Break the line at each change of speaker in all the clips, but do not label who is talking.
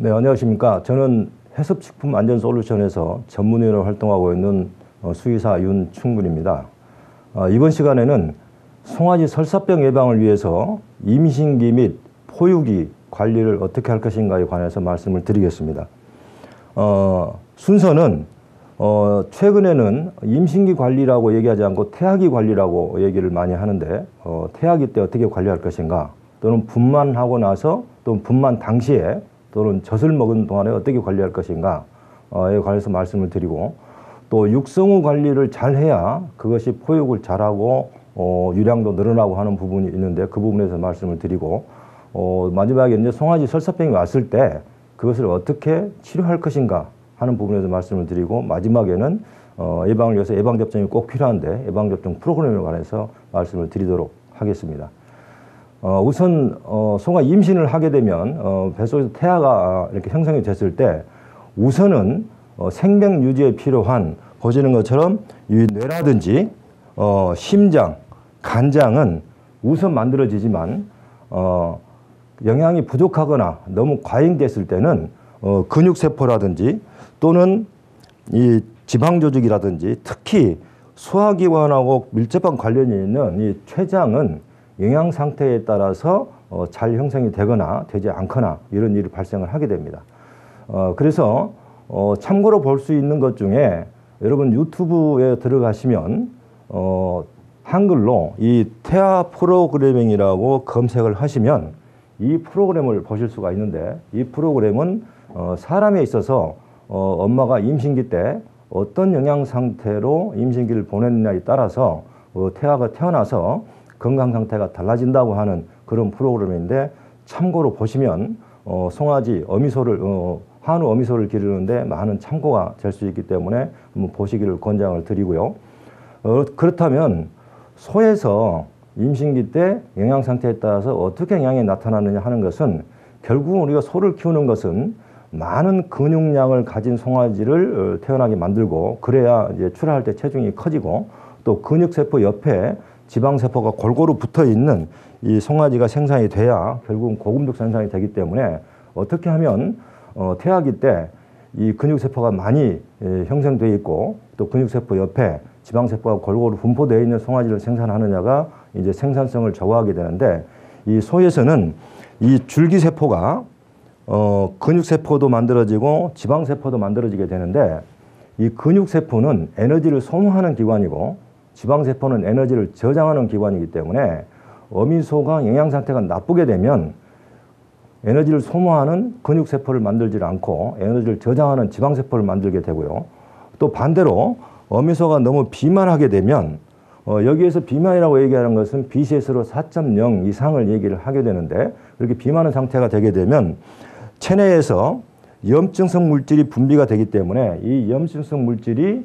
네, 안녕하십니까. 저는 해썹식품안전솔루션에서 전문위원으로 활동하고 있는 수의사 윤충근입니다. 이번 시간에는 송아지 설사병 예방을 위해서 임신기 및 포유기 관리를 어떻게 할 것인가에 관해서 말씀을 드리겠습니다. 순서는 최근에는 임신기 관리라고 얘기하지 않고 태아기 관리라고 얘기를 많이 하는데 태아기 때 어떻게 관리할 것인가, 또는 분만하고 나서, 또는 분만 당시에, 또는 젖을 먹은 동안에 어떻게 관리할 것인가에 관해서 말씀을 드리고, 또 육성 후 관리를 잘 해야 그것이 포육을 잘하고 유량도 늘어나고 하는 부분이 있는데 그 부분에서 말씀을 드리고, 마지막에 이제 송아지 설사병이 왔을 때 그것을 어떻게 치료할 것인가 하는 부분에서 말씀을 드리고, 마지막에는 예방을 위해서 예방접종이 꼭 필요한데 예방접종 프로그램에 관해서 말씀을 드리도록 하겠습니다. 우선 송아 임신을 하게 되면 뱃속에서 태아가 이렇게 형성이 됐을 때 우선은 생명 유지에 필요한, 보시는 것처럼 이 뇌라든지 심장, 간장은 우선 만들어지지만 영양이 부족하거나 너무 과잉됐을 때는 근육세포라든지 또는 이 지방조직이라든지 특히 소화기관하고 밀접한 관련이 있는 이 췌장은 영양 상태에 따라서 잘 형성이 되거나 되지 않거나 이런 일이 발생을 하게 됩니다. 그래서 참고로 볼 수 있는 것 중에 여러분 유튜브에 들어가시면 한글로 이 태아 프로그래밍이라고 검색을 하시면 이 프로그램을 보실 수가 있는데, 이 프로그램은 사람에 있어서 엄마가 임신기 때 어떤 영양 상태로 임신기를 보냈느냐에 따라서 태아가 태어나서 건강 상태가 달라진다고 하는 그런 프로그램인데, 참고로 보시면 송아지 어미소를 한우 어미소를 기르는데 많은 참고가 될 수 있기 때문에 한번 보시기를 권장을 드리고요. 그렇다면 소에서 임신기 때 영양 상태에 따라서 어떻게 영양이 나타나느냐 하는 것은, 결국 우리가 소를 키우는 것은 많은 근육량을 가진 송아지를 태어나게 만들고, 그래야 이제 출하할 때 체중이 커지고, 또 근육세포 옆에 지방세포가 골고루 붙어 있는 이 송아지가 생산이 돼야 결국은 고금육 생산이 되기 때문에, 어떻게 하면 태아기 때 이 근육세포가 많이 형성되어 있고 또 근육세포 옆에 지방세포가 골고루 분포되어 있는 송아지를 생산하느냐가 이제 생산성을 좌우하게 되는데, 이 소에서는 이 줄기세포가 근육세포도 만들어지고 지방세포도 만들어지게 되는데, 이 근육세포는 에너지를 소모하는 기관이고 지방세포는 에너지를 저장하는 기관이기 때문에 어미소가 영양상태가 나쁘게 되면 에너지를 소모하는 근육세포를 만들지 않고 에너지를 저장하는 지방세포를 만들게 되고요. 또 반대로 어미소가 너무 비만하게 되면 여기에서 비만이라고 얘기하는 것은 BCS로 4.0 이상을 얘기를 하게 되는데, 그렇게 비만한 상태가 되게 되면 체내에서 염증성 물질이 분비가 되기 때문에 이 염증성 물질이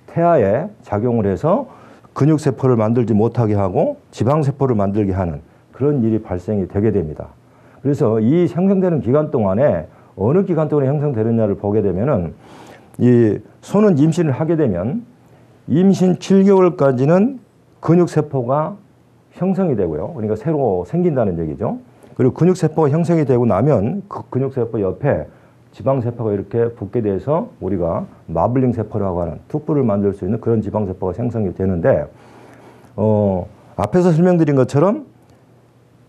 태아에 작용을 해서 근육세포를 만들지 못하게 하고 지방세포를 만들게 하는 그런 일이 발생이 되게 됩니다. 그래서 이 형성되는 기간 동안에 어느 기간 동안에 형성되느냐를 보게 되면은, 이 소는 임신을 하게 되면 임신 7개월까지는 근육세포가 형성이 되고요. 그러니까 새로 생긴다는 얘기죠. 그리고 근육세포가 형성이 되고 나면 그 근육세포 옆에 지방세포가 이렇게 붙게 돼서 우리가 마블링 세포라고 하는 툭불을 만들 수 있는 그런 지방세포가 생성이 되는데, 앞에서 설명드린 것처럼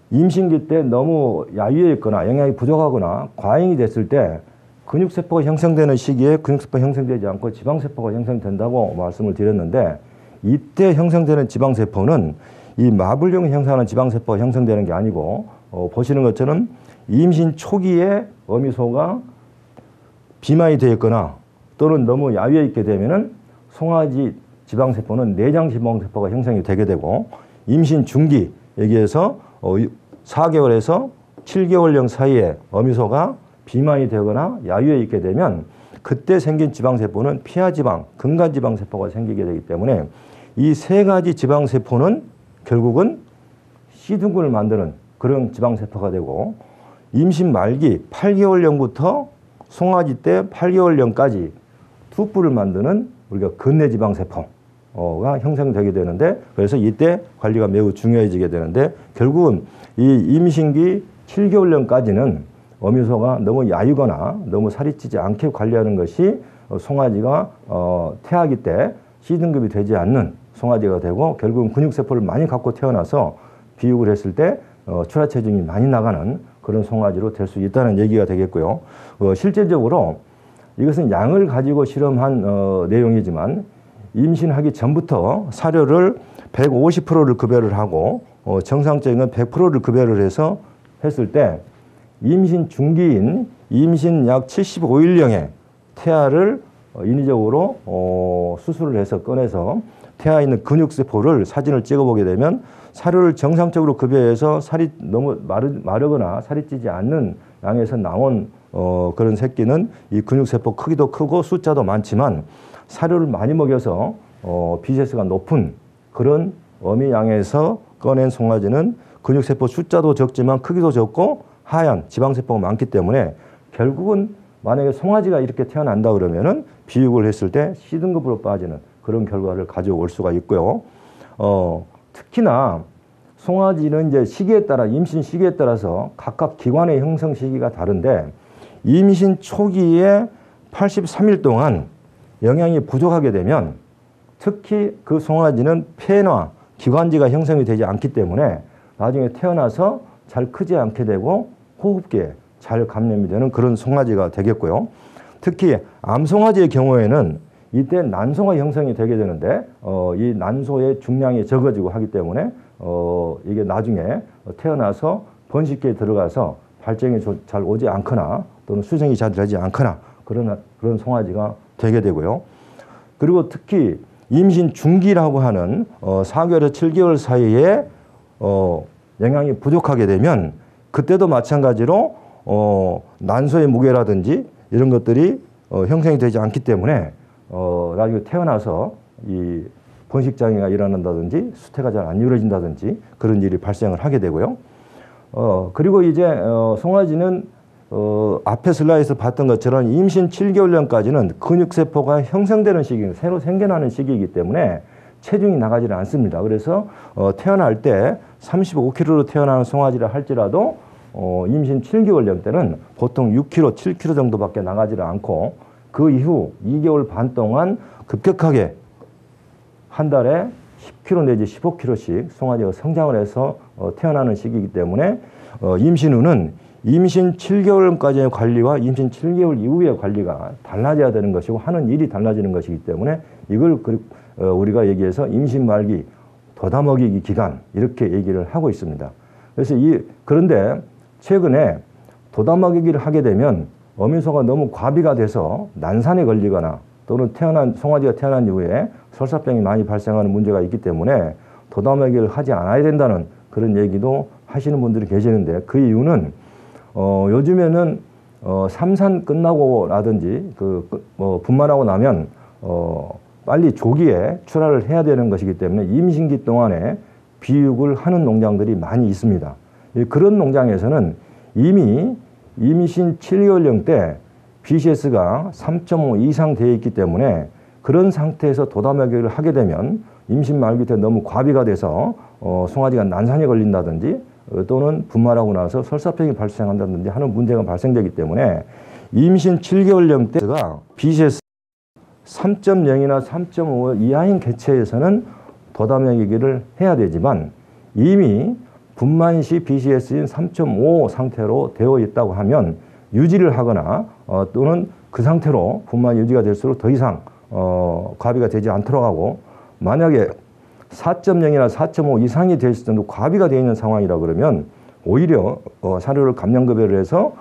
임신기 때 너무 야위에 있거나 영양이 부족하거나 과잉이 됐을 때 근육세포가 형성되는 시기에 근육세포가 형성되지 않고 지방세포가 형성된다고 말씀을 드렸는데, 이때 형성되는 지방세포는 이 마블링을 형성하는 지방세포가 형성되는 게 아니고, 보시는 것처럼 임신 초기에 어미소가 비만이 되어 있거나 또는 너무 야위에 있게 되면은 송아지 지방세포는 내장 지방세포가 형성이 되게 되고, 임신 중기, 여기에서 4개월에서 7개월령 사이에 어미소가 비만이 되거나 야위에 있게 되면 그때 생긴 지방세포는 피하지방, 근간지방세포가 생기게 되기 때문에 이 세 가지 지방세포는 결국은 씨둥근을 만드는 그런 지방세포가 되고, 임신 말기 8개월령부터 송아지 때 8개월령까지 툭불을 만드는 우리가 근내지방세포가 형성되게 되는데, 그래서 이때 관리가 매우 중요해지게 되는데, 결국은 이 임신기 7개월령까지는 어미소가 너무 야유거나 너무 살이 찌지 않게 관리하는 것이 송아지가 태아기 때 C등급이 되지 않는 송아지가 되고 결국은 근육세포를 많이 갖고 태어나서 비육을 했을 때 출하체중이 많이 나가는 그런 송아지로 될 수 있다는 얘기가 되겠고요. 실제적으로 이것은 양을 가지고 실험한 내용이지만 임신하기 전부터 사료를 150%를 급여를 하고 정상적인 건 100%를 급여를 해서 했을 때 임신 중기인 임신 약 75일령에 태아를 인위적으로 수술을 해서 꺼내서 태아에 있는 근육세포를 사진을 찍어보게 되면 사료를 정상적으로 급여해서 살이 너무 마르거나 살이 찌지 않는 양에서 나온 그런 새끼는 이 근육세포 크기도 크고 숫자도 많지만 사료를 많이 먹여서 BCS가 높은 그런 어미 양에서 꺼낸 송아지는 근육세포 숫자도 적지만 크기도 적고 하얀 지방세포가 많기 때문에 결국은 만약에 송아지가 이렇게 태어난다 그러면은 비육을 했을 때 C등급으로 빠지는 그런 결과를 가져올 수가 있고요. 특히나 송아지는 이제 시기에 따라 임신 시기에 따라서 각각 기관의 형성 시기가 다른데 임신 초기에 83일 동안 영양이 부족하게 되면 특히 그 송아지는 폐나 기관지가 형성이 되지 않기 때문에 나중에 태어나서 잘 크지 않게 되고 호흡기에 잘 감염이 되는 그런 송아지가 되겠고요. 특히 암송아지의 경우에는 이때 난소가 형성이 되게 되는데 이 난소의 중량이 적어지고 하기 때문에 이게 나중에 태어나서 번식기에 들어가서 발정이 잘 오지 않거나 또는 수정이 잘 되지 않거나 그런 송아지가 되게 되고요. 그리고 특히 임신 중기라고 하는 4개월에서 7개월 사이에 영양이 부족하게 되면 그때도 마찬가지로 난소의 무게라든지 이런 것들이 형성이 되지 않기 때문에 나중에 태어나서 이 번식장애가 일어난다든지 수태가 잘 안 이루어진다든지 그런 일이 발생을 하게 되고요. 그리고 이제 송아지는 앞에 슬라이드에서 봤던 것처럼 임신 7개월령까지는 근육세포가 형성되는 시기, 새로 생겨나는 시기이기 때문에 체중이 나가지는 않습니다. 그래서 태어날 때 35kg로 태어나는 송아지라 할지라도 임신 7개월령 때는 보통 6kg, 7kg 정도밖에 나가지를 않고 그 이후 2개월 반 동안 급격하게 한 달에 10kg 내지 15kg씩 송아지가 성장을 해서 태어나는 시기이기 때문에 임신 후는 임신 7개월까지의 관리와 임신 7개월 이후의 관리가 달라져야 되는 것이고 하는 일이 달라지는 것이기 때문에 이걸 우리가 얘기해서 임신 말기 돋아먹이기 기간 이렇게 얘기를 하고 있습니다. 그래서 그런데 최근에 돋아먹이기를 하게 되면 어미소가 너무 과비가 돼서 난산에 걸리거나 또는 송아지가 태어난 이후에 설사병이 많이 발생하는 문제가 있기 때문에 돋아먹이기를 하지 않아야 된다는 그런 얘기도 하시는 분들이 계시는데 그 이유는 요즘에는 삼산 끝나고라든지 분만하고 나면 빨리 조기에 출하를 해야 되는 것이기 때문에 임신기 동안에 비육을 하는 농장들이 많이 있습니다. 그런 농장에서는 이미 임신 7개월령 때 BCS가 3.5 이상 되어 있기 때문에 그런 상태에서 돋아먹이를 하게 되면 임신 말기 때 너무 과비가 돼서 송아지가 난산에 걸린다든지 또는 분만하고 나서 설사병이 발생한다든지 하는 문제가 발생되기 때문에 임신 7개월령 때가 BCS 3.0이나 3.5 이하인 개체에서는 돋아먹이기를 해야 되지만 이미 분만 시 BCS인 3.5 상태로 되어 있다고 하면 유지를 하거나 또는 그 상태로 분만이 유지가 될수록 더 이상 과비가 되지 않도록 하고 만약에 4.0이나 4.5 이상이 될 정도 과비가 되어 있는 상황이라 그러면 오히려 사료를 감량급여를 해서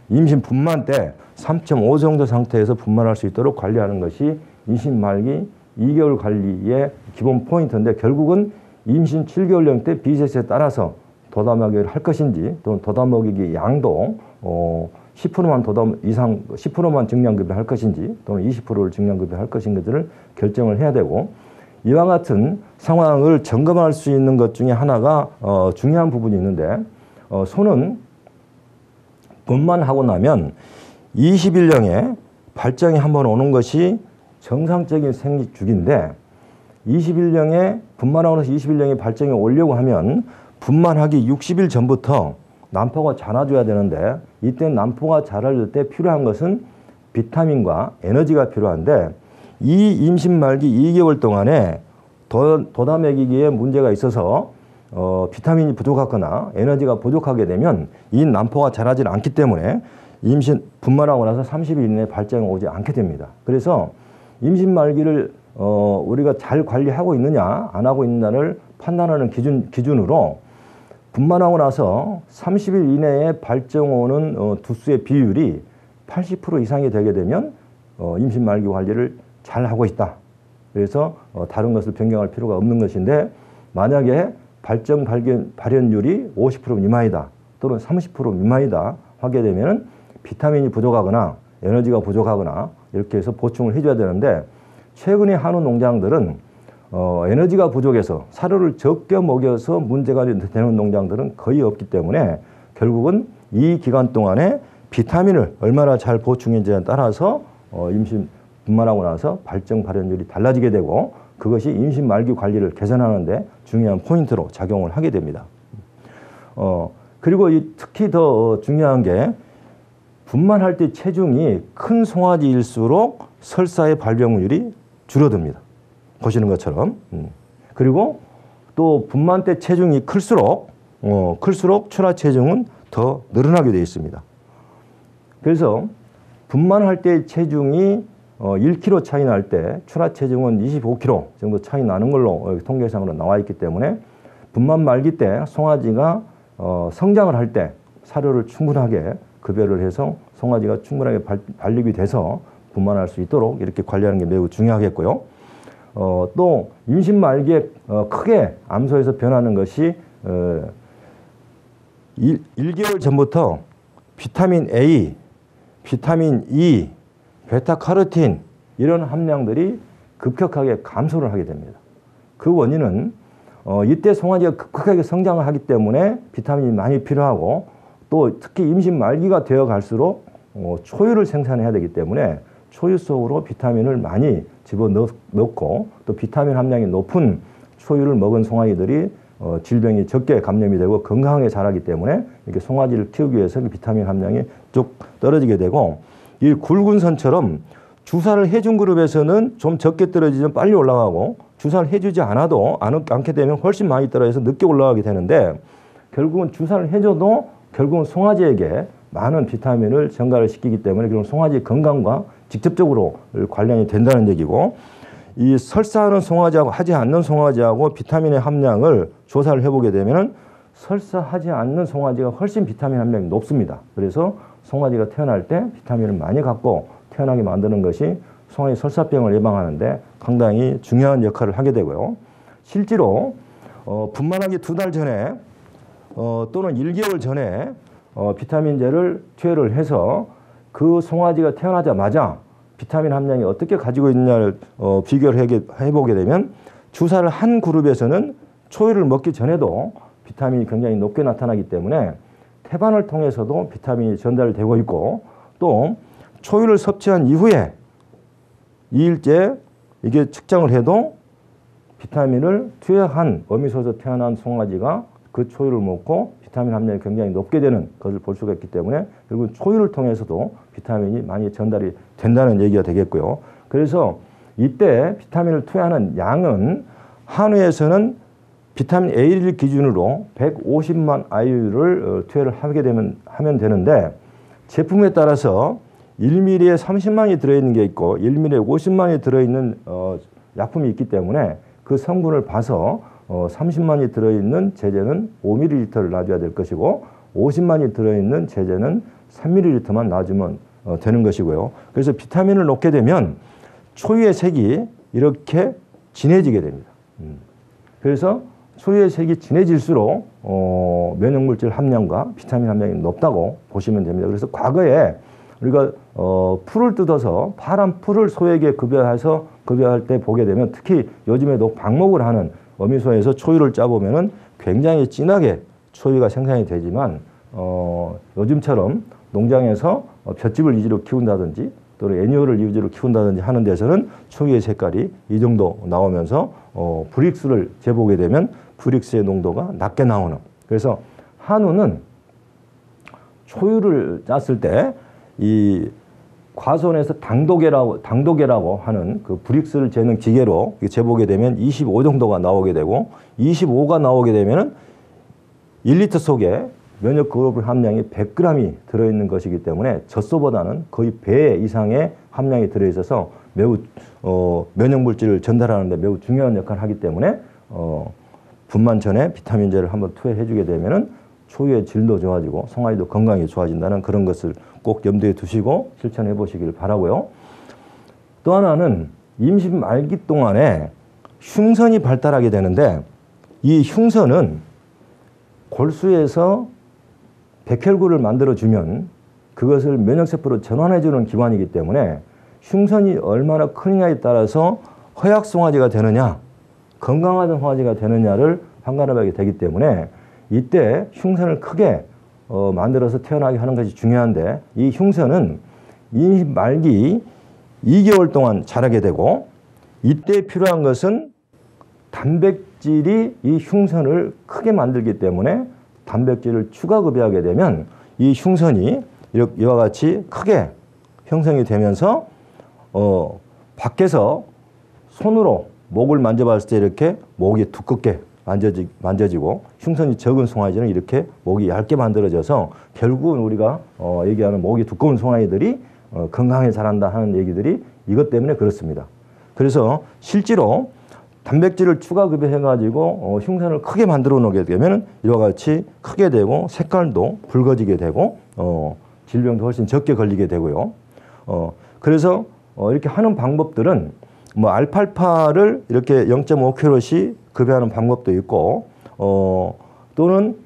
임신 분만 때 3.5 정도 상태에서 분만할 수 있도록 관리하는 것이 임신 말기 2개월 관리의 기본 포인트인데 결국은 임신 7개월령 때 BCS에 따라서 돋아먹이를 할 것인지 또는 돋아먹이기 양도 10%만 이상 10%만 증량급여 할 것인지 또는 20%를 증량급여 할 것인지를 결정을 해야 되고 이와 같은 상황을 점검할 수 있는 것 중에 하나가 중요한 부분이 있는데 소는 분만하고 나면 20일령에 발정이 한번 오는 것이 정상적인 생리주기인데 20일령에 분만하고 나서 20일령에 발정이 오려고 하면 분만하기 60일 전부터 난포가 자라줘야 되는데 이때 난포가 자라줄 때 필요한 것은 비타민과 에너지가 필요한데 이 임신 말기 2개월 동안에 도다 먹이기에 문제가 있어서 비타민이 부족하거나 에너지가 부족하게 되면 이 난포가 자라지 않기 때문에 임신 분만하고 나서 30일 이내에 발정이 오지 않게 됩니다. 그래서 임신 말기를 우리가 잘 관리하고 있느냐 안 하고 있느냐를 판단하는 기준으로 분만하고 나서 30일 이내에 발정 오는 두수의 비율이 80% 이상이 되게 되면 임신 말기 관리를 잘 하고 있다. 그래서 다른 것을 변경할 필요가 없는 것인데 만약에 발정 발현율이 50% 미만이다 또는 30% 미만이다 하게 되면 비타민이 부족하거나 에너지가 부족하거나 이렇게 해서 보충을 해줘야 되는데 최근에 한우 농장들은 에너지가 부족해서 사료를 적게 먹여서 문제가 되는 농장들은 거의 없기 때문에 결국은 이 기간 동안에 비타민을 얼마나 잘 보충했는지에 따라서 임신 분만하고 나서 발정 발현율이 달라지게 되고 그것이 임신 말기 관리를 개선하는 데 중요한 포인트로 작용을 하게 됩니다. 그리고 특히 더 중요한 게 분만할 때 체중이 큰 송아지일수록 설사의 발병률이 줄어듭니다. 보시는 것처럼. 그리고 또 분만 때 체중이 클수록 출하 체중은 더 늘어나게 되어 있습니다. 그래서 분만할 때 체중이 1kg 차이 날 때 출하 체중은 25kg 정도 차이 나는 걸로 통계상으로 나와 있기 때문에 분만 말기 때 송아지가 성장을 할 때 사료를 충분하게 급여를 해서 송아지가 충분하게 발육이 돼서 분만할 수 있도록 이렇게 관리하는 게 매우 중요하겠고요. 또 임신 말기에 크게 암소에서 변하는 것이 1개월 전부터 비타민 A, 비타민 E, 베타카로틴 이런 함량들이 급격하게 감소를 하게 됩니다. 그 원인은 이때 송아지가 급격하게 성장을 하기 때문에 비타민이 많이 필요하고 또 특히 임신 말기가 되어 갈수록 초유를 생산해야 되기 때문에 초유 속으로 비타민을 많이 집어넣고 또 비타민 함량이 높은 초유를 먹은 송아지들이 질병이 적게 감염이 되고 건강하게 자라기 때문에 이렇게 송아지를 키우기 위해서 비타민 함량이 쭉 떨어지게 되고 이 굵은 선처럼 주사를 해준 그룹에서는 좀 적게 떨어지면 빨리 올라가고 주사를 해주지 않아도 않게 되면 훨씬 많이 떨어져서 늦게 올라가게 되는데 결국은 주사를 해줘도 결국은 송아지에게 많은 비타민을 전가를 시키기 때문에 그런 송아지 건강과 직접적으로 관련이 된다는 얘기고 이 설사하는 송아지하고 하지 않는 송아지하고 비타민의 함량을 조사를 해보게 되면 설사하지 않는 송아지가 훨씬 비타민 함량이 높습니다. 그래서 송아지가 태어날 때 비타민을 많이 갖고 태어나게 만드는 것이 송아지 설사병을 예방하는데 상당히 중요한 역할을 하게 되고요. 실제로 분만하기 2달 전에 또는 1개월 전에 비타민제를 투여를 해서 그 송아지가 태어나자마자 비타민 함량이 어떻게 가지고 있느냐를 비교를 해보게 되면 주사를 한 그룹에서는 초유를 먹기 전에도 비타민이 굉장히 높게 나타나기 때문에 태반을 통해서도 비타민이 전달되고 있고 또 초유를 섭취한 이후에 2일째 이게 측정을 해도 비타민을 투여한 어미소에서 태어난 송아지가 그 초유를 먹고 비타민 함량이 굉장히 높게 되는 것을 볼 수가 있기 때문에 결국 초유를 통해서도 비타민이 많이 전달이 된다는 얘기가 되겠고요. 그래서 이때 비타민을 투여하는 양은 한우에서는 비타민 A를 기준으로 150만 IU를 투여를 하면 되는데 제품에 따라서 1ml에 30만이 들어있는 게 있고 1ml에 50만이 들어있는 약품이 있기 때문에 그 성분을 봐서 30만이 들어있는 제제는 5ml를 놔줘야 될 것이고 50만이 들어있는 제제는 3ml만 놔주면 되는 것이고요. 그래서 비타민을 넣게 되면 초유의 색이 이렇게 진해지게 됩니다. 그래서 초유의 색이 진해질수록 면역물질 함량과 비타민 함량이 높다고 보시면 됩니다. 그래서 과거에 우리가 풀을 뜯어서 파란 풀을 소에게 급여할 때 보게 되면 특히 요즘에도 방목을 하는 어미소에서 초유를 짜보면은 굉장히 진하게 초유가 생산이 되지만 요즘처럼 농장에서 볏짚을 위주로 키운다든지 또는 애니어를 위주로 키운다든지 하는 데서는 초유의 색깔이 이 정도 나오면서 브릭스를 재보게 되면 브릭스의 농도가 낮게 나오는 그래서 한우는 초유를 짰을 때 이 과수원에서 당도계라고 하는 그 브릭스를 재는 기계로 재보게 되면 25 정도가 나오게 되고 25가 나오게 되면은 1리터 속에 면역 글로불 함량이 100g이 들어있는 것이기 때문에 젖소보다는 거의 배 이상의 함량이 들어있어서 매우 면역 물질을 전달하는 데 매우 중요한 역할을 하기 때문에 분만 전에 비타민제를 한번 투여해 주게 되면은 초유의 질도 좋아지고 송아지도 건강이 좋아진다는 그런 것을 꼭 염두에 두시고 실천해 보시길 바라고요. 또 하나는 임신 말기 동안에 흉선이 발달하게 되는데 이 흉선은 골수에서 백혈구를 만들어주면 그것을 면역세포로 전환해주는 기관이기 때문에 흉선이 얼마나 크느냐에 따라서 허약송아지가 되느냐 건강한 송아지가 되느냐를 판가름하게 되기 때문에 이때 흉선을 크게 만들어서 태어나게 하는 것이 중요한데 이 흉선은 임신 말기 2개월 동안 자라게 되고 이때 필요한 것은 단백질이 이 흉선을 크게 만들기 때문에 단백질을 추가 급여하게 되면 이 흉선이 이와 같이 크게 형성이 되면서 밖에서 손으로 목을 만져봤을 때 이렇게 목이 두껍게 만져지고 흉선이 적은 송아지는 이렇게 목이 얇게 만들어져서 결국은 우리가 얘기하는 목이 두꺼운 송아지들이 건강하게 자란다 하는 얘기들이 이것 때문에 그렇습니다. 그래서 실제로 단백질을 추가 급여해가지고 흉선을 크게 만들어 놓게 되면 이와 같이 크게 되고 색깔도 붉어지게 되고 질병도 훨씬 적게 걸리게 되고요. 그래서 이렇게 하는 방법들은 뭐 알팔파를 이렇게 0.5kg씩 급여하는 방법도 있고 또는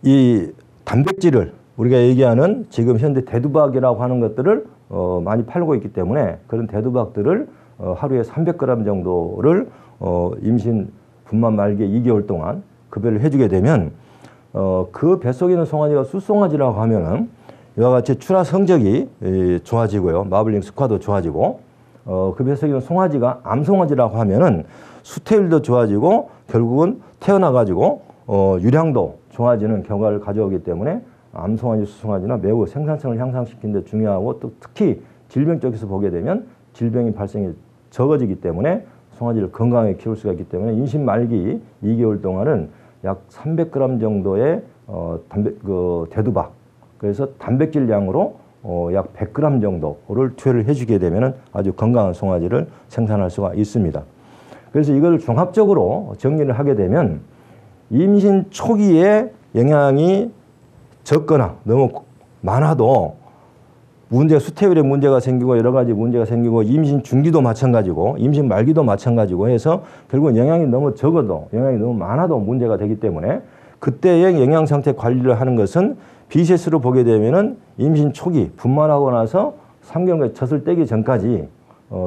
이 단백질을 우리가 얘기하는 지금 현재 대두박이라고 하는 것들을 많이 팔고 있기 때문에 그런 대두박들을 하루에 300g 정도를 임신 분만 말기 2개월 동안 급여를 해주게 되면 그 뱃속에 있는 송아지가 숫송아지라고 하면은 이와 같이 출하 성적이 좋아지고요. 마블링 스코어도 좋아지고 그 뱃속에 있는 송아지가 암송아지라고 하면은 수태율도 좋아지고 결국은 태어나가지고 유량도 좋아지는 결과를 가져오기 때문에 암송아지, 수송아지나 매우 생산성을 향상시키는 데 중요하고 또 특히 질병 쪽에서 보게 되면 질병이 발생이 적어지기 때문에 송아지를 건강하게 키울 수가 있기 때문에 임신 말기 2개월 동안은 약 300g 정도의 대두박 그래서 단백질 양으로 약 100g 정도를 투여를 해주게 되면 아주 건강한 송아지를 생산할 수가 있습니다. 그래서 이걸 종합적으로 정리를 하게 되면 임신 초기에 영양이 적거나 너무 많아도 수태율에 문제가 생기고 여러 가지 문제가 생기고 임신 중기도 마찬가지고 임신 말기도 마찬가지고 해서 결국은 영양이 너무 적어도 영양이 너무 많아도 문제가 되기 때문에 그때의 영양 상태 관리를 하는 것은 BCS로 보게 되면은 임신 초기 분만하고 나서 3개월 젖을 떼기 전까지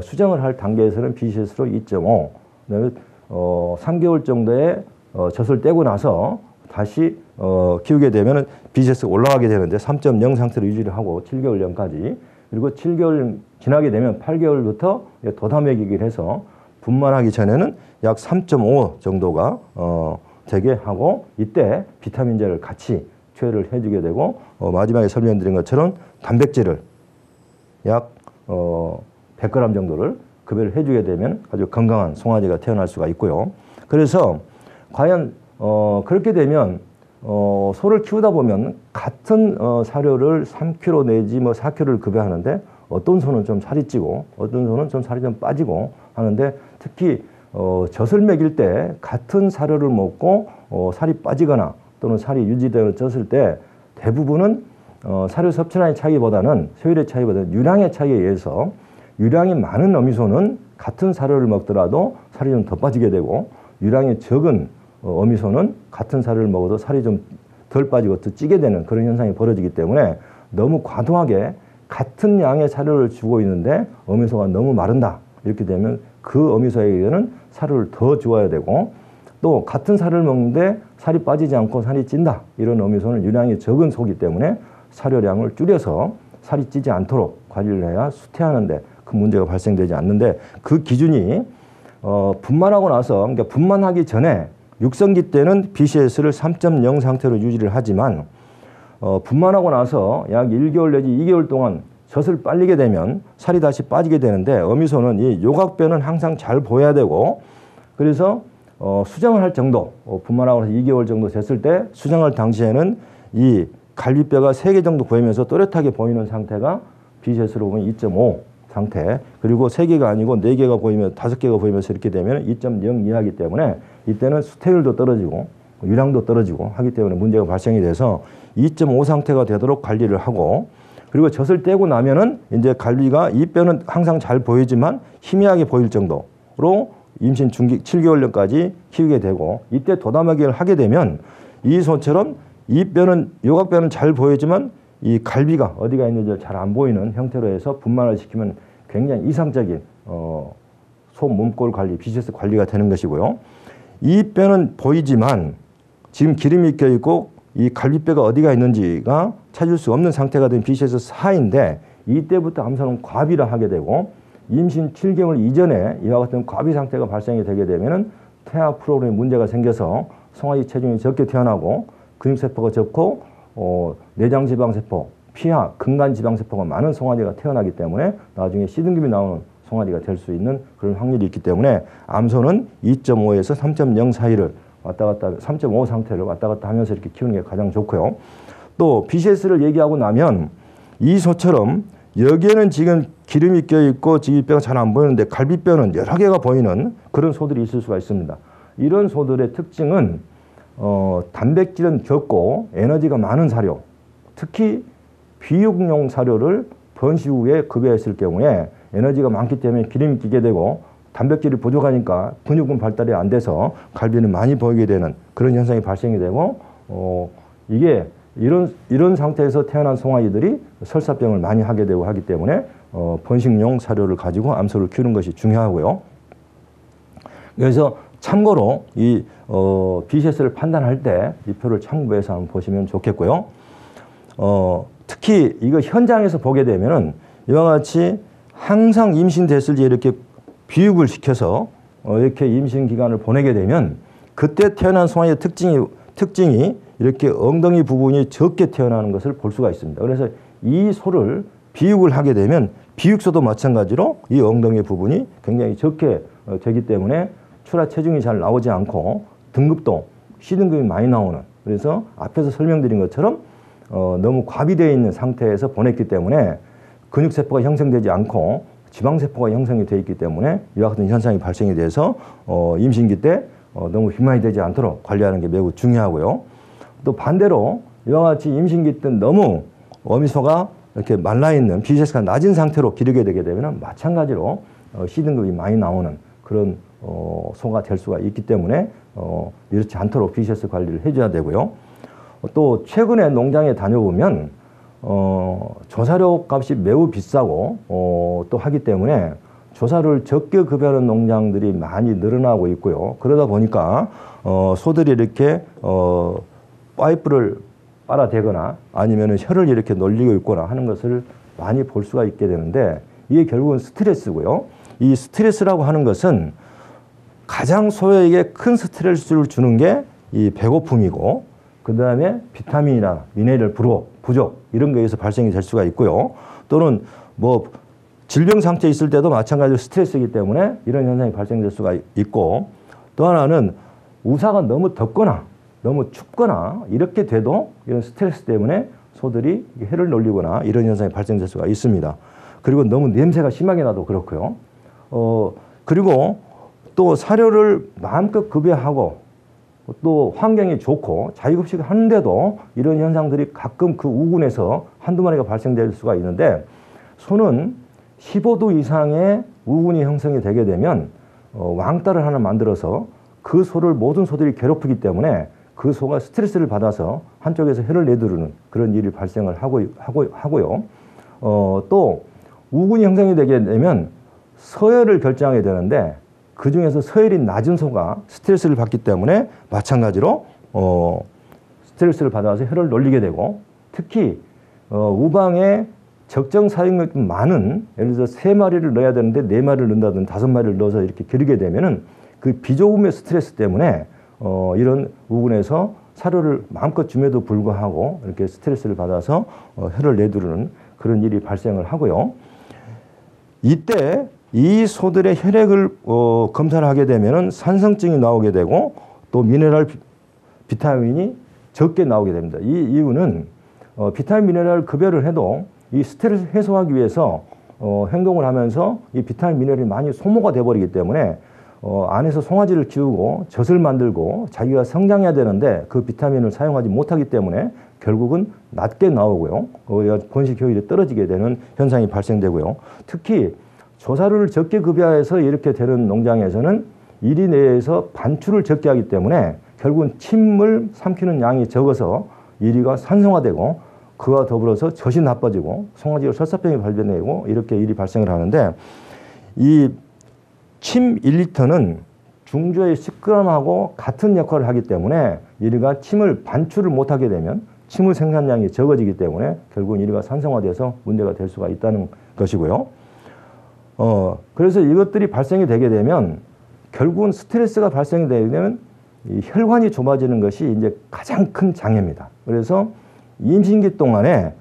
수정을 할 단계에서는 BCS로 2.5 그다음에 3개월 정도의 젖을 떼고 나서 다시 키우게 되면 BCS가 올라가게 되는데 3.0 상태로 유지를 하고 7개월령까지 그리고 7개월 지나게 되면 8개월부터 도다 먹이기를 해서 분만하기 전에는 약 3.5 정도가 되게 하고 이때 비타민제를 같이 투여를 해주게 되고 마지막에 설명드린 것처럼 단백질을 약 100g 정도를 급여를 해주게 되면 아주 건강한 송아지가 태어날 수가 있고요. 그래서 과연 그렇게 되면 소를 키우다 보면 같은 사료를 3kg 내지 뭐 4kg를 급여하는데 어떤 소는 좀 살이 찌고 어떤 소는 좀 살이 좀 빠지고 하는데 특히 젖을 먹일 때 같은 사료를 먹고 살이 빠지거나 또는 살이 유지되어 쪘을 때 대부분은 사료 섭취량의 차이보다는 소율의 차이보다는 유량의 차이에 의해서 유량이 많은 어미소는 같은 사료를 먹더라도 살이 좀 더 빠지게 되고 유량이 적은 어미소는 같은 사료를 먹어도 살이 좀 덜 빠지고 더 찌게 되는 그런 현상이 벌어지기 때문에 너무 과도하게 같은 양의 사료를 주고 있는데 어미소가 너무 마른다. 이렇게 되면 그 어미소에게는 사료를 더 주어야 되고 또 같은 사료를 먹는데 살이 빠지지 않고 살이 찐다. 이런 어미소는 유량이 적은 소이기 때문에 사료량을 줄여서 살이 찌지 않도록 관리를 해야 수태하는데 그 문제가 발생되지 않는데 그 기준이 분만하고 나서 그러니까 분만하기 전에 육성기 때는 BCS를 3.0 상태로 유지를 하지만 분만하고 나서 약 1개월 내지 2개월 동안 젖을 빨리게 되면 살이 다시 빠지게 되는데 어미소는 이 요각변은 항상 잘 보여야 되고 그래서 수정을 할 정도 분만하고 나서 2개월 정도 됐을 때 수정할 당시에는 이 갈비뼈가 3개 정도 보이면서 또렷하게 보이는 상태가 BCS로 보면 2.5 상태 그리고 3개가 아니고 4개가 보이면 5개가 보이면서 이렇게 되면 2.0 이하이기 때문에 이때는 수태율도 떨어지고 유량도 떨어지고 하기 때문에 문제가 발생이 돼서 2.5 상태가 되도록 관리를 하고 그리고 젖을 떼고 나면은 이제 갈비가 이 뼈는 항상 잘 보이지만 희미하게 보일 정도로 임신 중기 7개월까지 키우게 되고 이때 도담하기를 하게 되면 이 소처럼 이 뼈는 요각뼈는 잘 보이지만 이 갈비가 어디가 있는지 잘 안 보이는 형태로 해서 분만을 시키면 굉장히 이상적인 소 몸골 관리, BCS 관리가 되는 것이고요. 이 뼈는 보이지만 지금 기름이 껴있고 이 갈비뼈가 어디가 있는지가 찾을 수 없는 상태가 된 BCS 4인데 이때부터 암소는 과비를 하게 되고 임신 7개월 이전에 이와 같은 과비 상태가 발생이 되게 되면 태아 프로그램에 문제가 생겨서 송아지 체중이 적게 태어나고 근육세포가 적고 내장지방세포, 피하, 근간지방세포가 많은 송아지가 태어나기 때문에 나중에 시등급이 나오는 송아지가 될 수 있는 그런 확률이 있기 때문에 암소는 2.5에서 3.0 사이를 왔다 갔다 3.5 상태를 왔다 갔다 하면서 이렇게 키우는 게 가장 좋고요. 또 BCS를 얘기하고 나면 이 소처럼 여기에는 지금 기름이 껴있고 지기뼈가 잘 안 보이는데 갈비뼈는 여러 개가 보이는 그런 소들이 있을 수가 있습니다. 이런 소들의 특징은 단백질은 적고 에너지가 많은 사료, 특히 비육용 사료를 번식 후에 급여했을 경우에 에너지가 많기 때문에 기름이 끼게 되고 단백질이 부족하니까 근육은 발달이 안 돼서 갈비는 많이 보이게 되는 그런 현상이 발생이 되고 이게 이런 상태에서 태어난 송아지들이 설사병을 많이 하게 되고 하기 때문에 번식용 사료를 가지고 암소를 키우는 것이 중요하고요. 그래서 참고로 이 BCS를 판단할 때 이 표를 참고해서 한번 보시면 좋겠고요. 특히 이거 현장에서 보게 되면은 이와 같이 항상 임신됐을 때 이렇게 비육을 시켜서 이렇게 임신 기간을 보내게 되면 그때 태어난 송아지의 특징이 이렇게 엉덩이 부분이 적게 태어나는 것을 볼 수가 있습니다. 그래서 이 소를 비육을 하게 되면 비육소도 마찬가지로 이 엉덩이 부분이 굉장히 적게 되기 때문에 출하 체중이 잘 나오지 않고 등급도 C등급이 많이 나오는 그래서 앞에서 설명드린 것처럼 너무 과비되어 있는 상태에서 보냈기 때문에 근육세포가 형성되지 않고 지방세포가 형성이 되어 있기 때문에 이와 같은 현상이 발생이 돼서 임신기 때 너무 비만이 되지 않도록 관리하는 게 매우 중요하고요. 또 반대로 이와 같이 임신기 때 너무 어미소가 이렇게 말라있는 BCS가 낮은 상태로 기르게 되게 되면 마찬가지로 C등급이 많이 나오는 그런 소가 될 수가 있기 때문에 이렇지 않도록 BCS 관리를 해줘야 되고요. 또 최근에 농장에 다녀보면 조사료 값이 매우 비싸고 또 하기 때문에 조사를 적게 급여하는 농장들이 많이 늘어나고 있고요. 그러다 보니까 소들이 이렇게 파이프를 빨아대거나 아니면 혀를 이렇게 놀리고 있거나 하는 것을 많이 볼 수가 있게 되는데 이게 결국은 스트레스고요. 이 스트레스라고 하는 것은 가장 소에게 큰 스트레스를 주는 게 이 배고픔이고 그 다음에 비타민이나 미네랄 부족 이런 거에서 발생이 될 수가 있고요. 또는 뭐 질병 상태에 있을 때도 마찬가지로 스트레스이기 때문에 이런 현상이 발생될 수가 있고 또 하나는 우사가 너무 덥거나 너무 춥거나 이렇게 돼도 이런 스트레스 때문에 소들이 혀를 놀리거나 이런 현상이 발생될 수가 있습니다. 그리고 너무 냄새가 심하게 나도 그렇고요. 그리고 또 사료를 마음껏 급여하고 또 환경이 좋고 자유급식을 하는데도 이런 현상들이 가끔 그 우군에서 한두 마리가 발생될 수가 있는데 소는 15도 이상의 우군이 형성이 되게 되면 왕따를 하나 만들어서 그 소를 모든 소들이 괴롭히기 때문에 그 소가 스트레스를 받아서 한쪽에서 혀를 내두르는 그런 일이 발생을 하고요. 또 우군이 형성이 되게 되면 서열을 결정하게 되는데 그 중에서 서열이 낮은 소가 스트레스를 받기 때문에 마찬가지로 스트레스를 받아서 혀를 놀리게 되고 특히 우방에 적정 사육력이 많은 예를 들어서 3마리를 넣어야 되는데 4마리를 넣는다든 5마리를 넣어서 이렇게 기르게 되면은 그 비조금의 스트레스 때문에 이런 우군에서 사료를 마음껏 줌에도 불구하고 이렇게 스트레스를 받아서 혀를 내두르는 그런 일이 발생을 하고요. 이때 이 소들의 혈액을 검사를 하게 되면 산성증이 나오게 되고 또 미네랄 비타민이 적게 나오게 됩니다. 이 이유는 비타민 미네랄 급여를 해도 이 스트레스 해소하기 위해서 행동을 하면서 이 비타민 미네랄이 많이 소모가 돼버리기 때문에 안에서 송아지를 키우고 젖을 만들고 자기가 성장해야 되는데 그 비타민을 사용하지 못하기 때문에 결국은 낮게 나오고요. 번식 효율이 떨어지게 되는 현상이 발생되고요. 특히 조사료를 적게 급여해서 이렇게 되는 농장에서는 1위 내에서 반출을 적게 하기 때문에 결국은 침을 삼키는 양이 적어서 1위가 산성화되고 그와 더불어서 젖이 나빠지고 송아지가 설사병이 발병되고 이렇게 일이 발생을 하는데 이 침 1리터는 중조의 10g하고 같은 역할을 하기 때문에 1위가 침을 반출을 못하게 되면 침의 생산량이 적어지기 때문에 결국은 1위가 산성화돼서 문제가 될 수가 있다는 것이고요. 그래서 이것들이 발생이 되게 되면 결국은 스트레스가 발생이 되면 이 혈관이 좁아지는 것이 이제 가장 큰 장애입니다. 그래서 임신기 동안에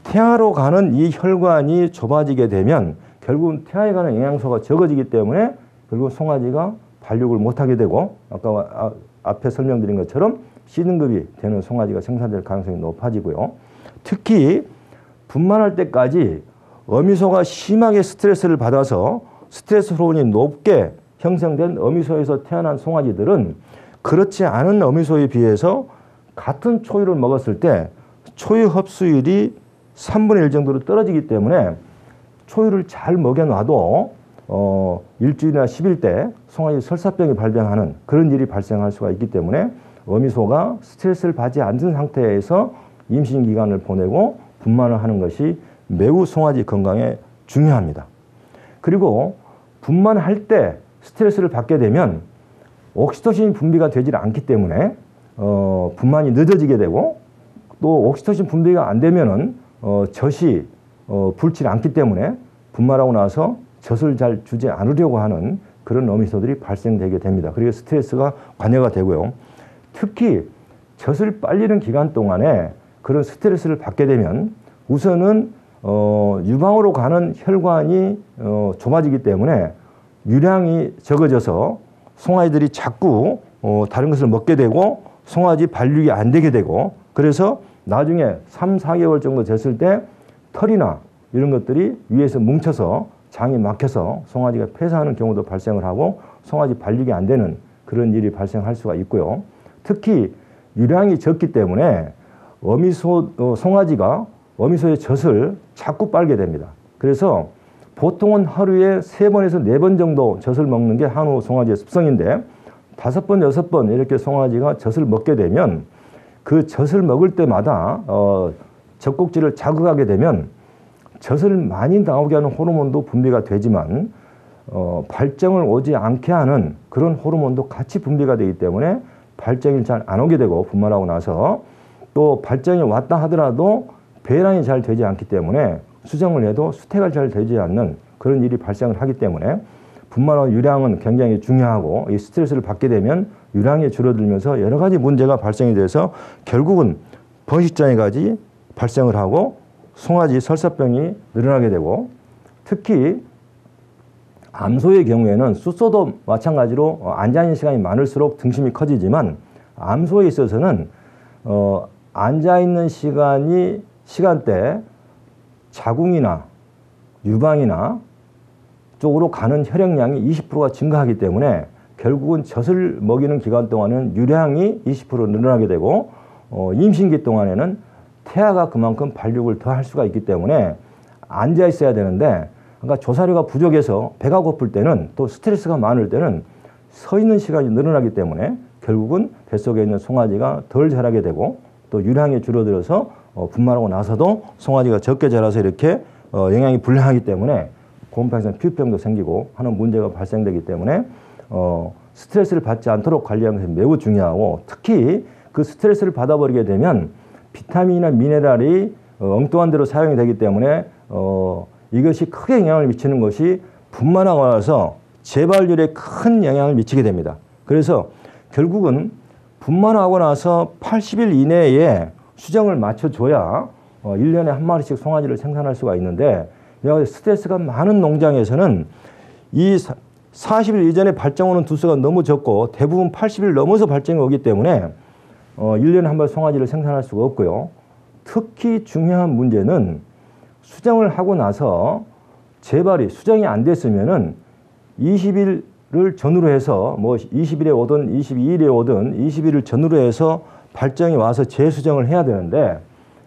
태아로 가는 이 혈관이 좁아지게 되면 결국은 태아에 가는 영양소가 적어지기 때문에 결국 송아지가 발육을 못하게 되고 아까 앞에 설명드린 것처럼 C등급이 되는 송아지가 생산될 가능성이 높아지고요. 특히 분만할 때까지 어미소가 심하게 스트레스를 받아서 스트레스 호르몬이 높게 형성된 어미소에서 태어난 송아지들은 그렇지 않은 어미소에 비해서 같은 초유를 먹었을 때 초유 흡수율이 3분의 1 정도로 떨어지기 때문에 초유를 잘 먹여놔도 일주일이나 10일 때 송아지 설사병이 발병하는 그런 일이 발생할 수가 있기 때문에 어미소가 스트레스를 받지 않는 상태에서 임신 기간을 보내고 분만을 하는 것이 매우 송아지 건강에 중요합니다. 그리고 분만할 때 스트레스를 받게 되면 옥시토신 분비가 되지 않기 때문에 분만이 늦어지게 되고 또 옥시토신 분비가 안 되면은 젖이 불지 않기 때문에 분만하고 나서 젖을 잘 주지 않으려고 하는 그런 어미소들이 발생되게 됩니다. 그리고 스트레스가 관여가 되고요. 특히 젖을 빨리는 기간 동안에 그런 스트레스를 받게 되면 우선은 유방으로 가는 혈관이 좁아지기 때문에 유량이 적어져서 송아지들이 자꾸 다른 것을 먹게 되고 송아지 발육이 안 되게 되고 그래서 나중에 3, 4개월 정도 됐을 때 털이나 이런 것들이 위에서 뭉쳐서 장이 막혀서 송아지가 폐사하는 경우도 발생을 하고 송아지 발육이 안 되는 그런 일이 발생할 수가 있고요. 특히 유량이 적기 때문에 송아지가 어미소의 젖을 자꾸 빨게 됩니다. 그래서 보통은 하루에 3번에서 4번 정도 젖을 먹는 게 한우 송아지의 습성인데 5번, 6번 이렇게 송아지가 젖을 먹게 되면 그 젖을 먹을 때마다 젖꼭지를 자극하게 되면 젖을 많이 나오게 하는 호르몬도 분비가 되지만 발정을 오지 않게 하는 그런 호르몬도 같이 분비가 되기 때문에 발정이 잘 안 오게 되고 분만하고 나서 또 발정이 왔다 하더라도 배란이 잘 되지 않기 때문에 수정을 해도 수태가 잘 되지 않는 그런 일이 발생을 하기 때문에 분만한 유량은 굉장히 중요하고 이 스트레스를 받게 되면 유량이 줄어들면서 여러 가지 문제가 발생이 돼서 결국은 번식장애까지 발생을 하고 송아지 설사병이 늘어나게 되고 특히 암소의 경우에는 숫소도 마찬가지로 앉아있는 시간이 많을수록 등심이 커지지만 암소에 있어서는 앉아있는 시간대 자궁이나 유방이나 쪽으로 가는 혈액량이 20%가 증가하기 때문에 결국은 젖을 먹이는 기간 동안은 유량이 20% 늘어나게 되고 임신기 동안에는 태아가 그만큼 발육을 더 할 수가 있기 때문에 앉아 있어야 되는데 그러니까 조사료가 부족해서 배가 고플 때는 또 스트레스가 많을 때는 서 있는 시간이 늘어나기 때문에 결국은 뱃속에 있는 송아지가 덜 자라게 되고 또 유량이 줄어들어서 분만하고 나서도 송아지가 적게 자라서 이렇게 영양이 불량하기 때문에 고음파성 피부병도 생기고 하는 문제가 발생되기 때문에 스트레스를 받지 않도록 관리하는 것이 매우 중요하고 특히 그 스트레스를 받아버리게 되면 비타민이나 미네랄이 엉뚱한 대로 사용이 되기 때문에 이것이 크게 영향을 미치는 것이 분만하고 나서 재발률에 큰 영향을 미치게 됩니다. 그래서 결국은 분만하고 나서 80일 이내에 수정을 맞춰줘야 1년에 한 마리씩 송아지를 생산할 수가 있는데, 스트레스가 많은 농장에서는 이 40일 이전에 발정 오는 두수가 너무 적고 대부분 80일 넘어서 발정이 오기 때문에 1년에 한 번 송아지를 생산할 수가 없고요. 특히 중요한 문제는 수정을 하고 나서 재발이 수정이 안 됐으면은 20일을 전후로 해서 뭐 20일에 오든 22일에 오든 20일을 전후로 해서 발정이 와서 재수정을 해야 되는데,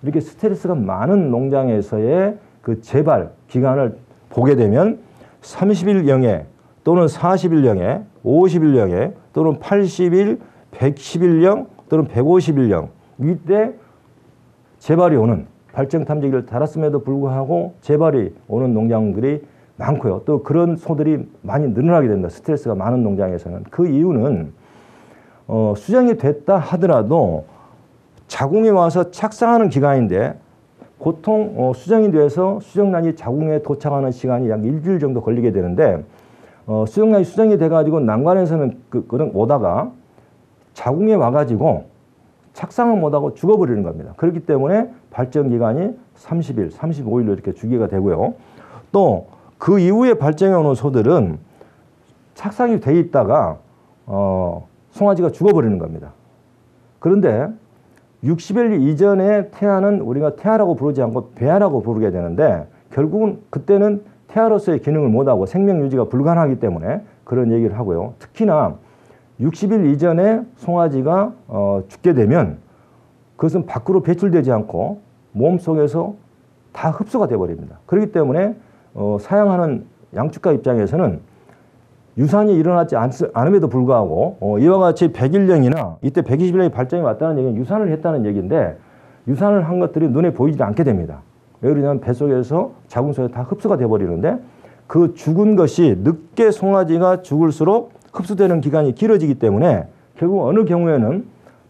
이렇게 스트레스가 많은 농장에서의 그 재발 기간을 보게 되면 30일경에 또는 40일경에 50일경에 또는 80일, 110일경 또는 150일경 이때 재발이 오는, 발정 탐지기를 달았음에도 불구하고 재발이 오는 농장들이 많고요. 또 그런 소들이 많이 늘어나게 됩니다. 스트레스가 많은 농장에서는. 그 이유는 수정이 됐다 하더라도 자궁에 와서 착상하는 기간인데, 보통 수정이 돼서 수정란이 자궁에 도착하는 시간이 약 일주일 정도 걸리게 되는데, 수정란이 수정이 돼가지고 난관에서는 오다가 자궁에 와가지고 착상을 못하고 죽어버리는 겁니다. 그렇기 때문에 발정 기간이 30일, 35일로 이렇게 주기가 되고요. 또 그 이후에 발정해 오는 소들은 착상이 돼 있다가 송아지가 죽어버리는 겁니다. 그런데 60일 이전에 태아는 우리가 태아라고 부르지 않고 배아라고 부르게 되는데, 결국은 그때는 태아로서의 기능을 못하고 생명 유지가 불가능하기 때문에 그런 얘기를 하고요. 특히나 60일 이전에 송아지가 죽게 되면 그것은 밖으로 배출되지 않고 몸속에서 다 흡수가 되어버립니다. 그렇기 때문에 사양하는 양축가 입장에서는 유산이 일어나지 않음에도 불구하고 이와 같이 100일령이나 이때 120일령이 발정이 왔다는 얘기는 유산을 했다는 얘기인데, 유산을 한 것들이 눈에 보이지 않게 됩니다. 왜 그러냐면 뱃속에서 자궁 속에 다 흡수가 되어버리는데, 그 죽은 것이 늦게 송아지가 죽을수록 흡수되는 기간이 길어지기 때문에 결국 어느 경우에는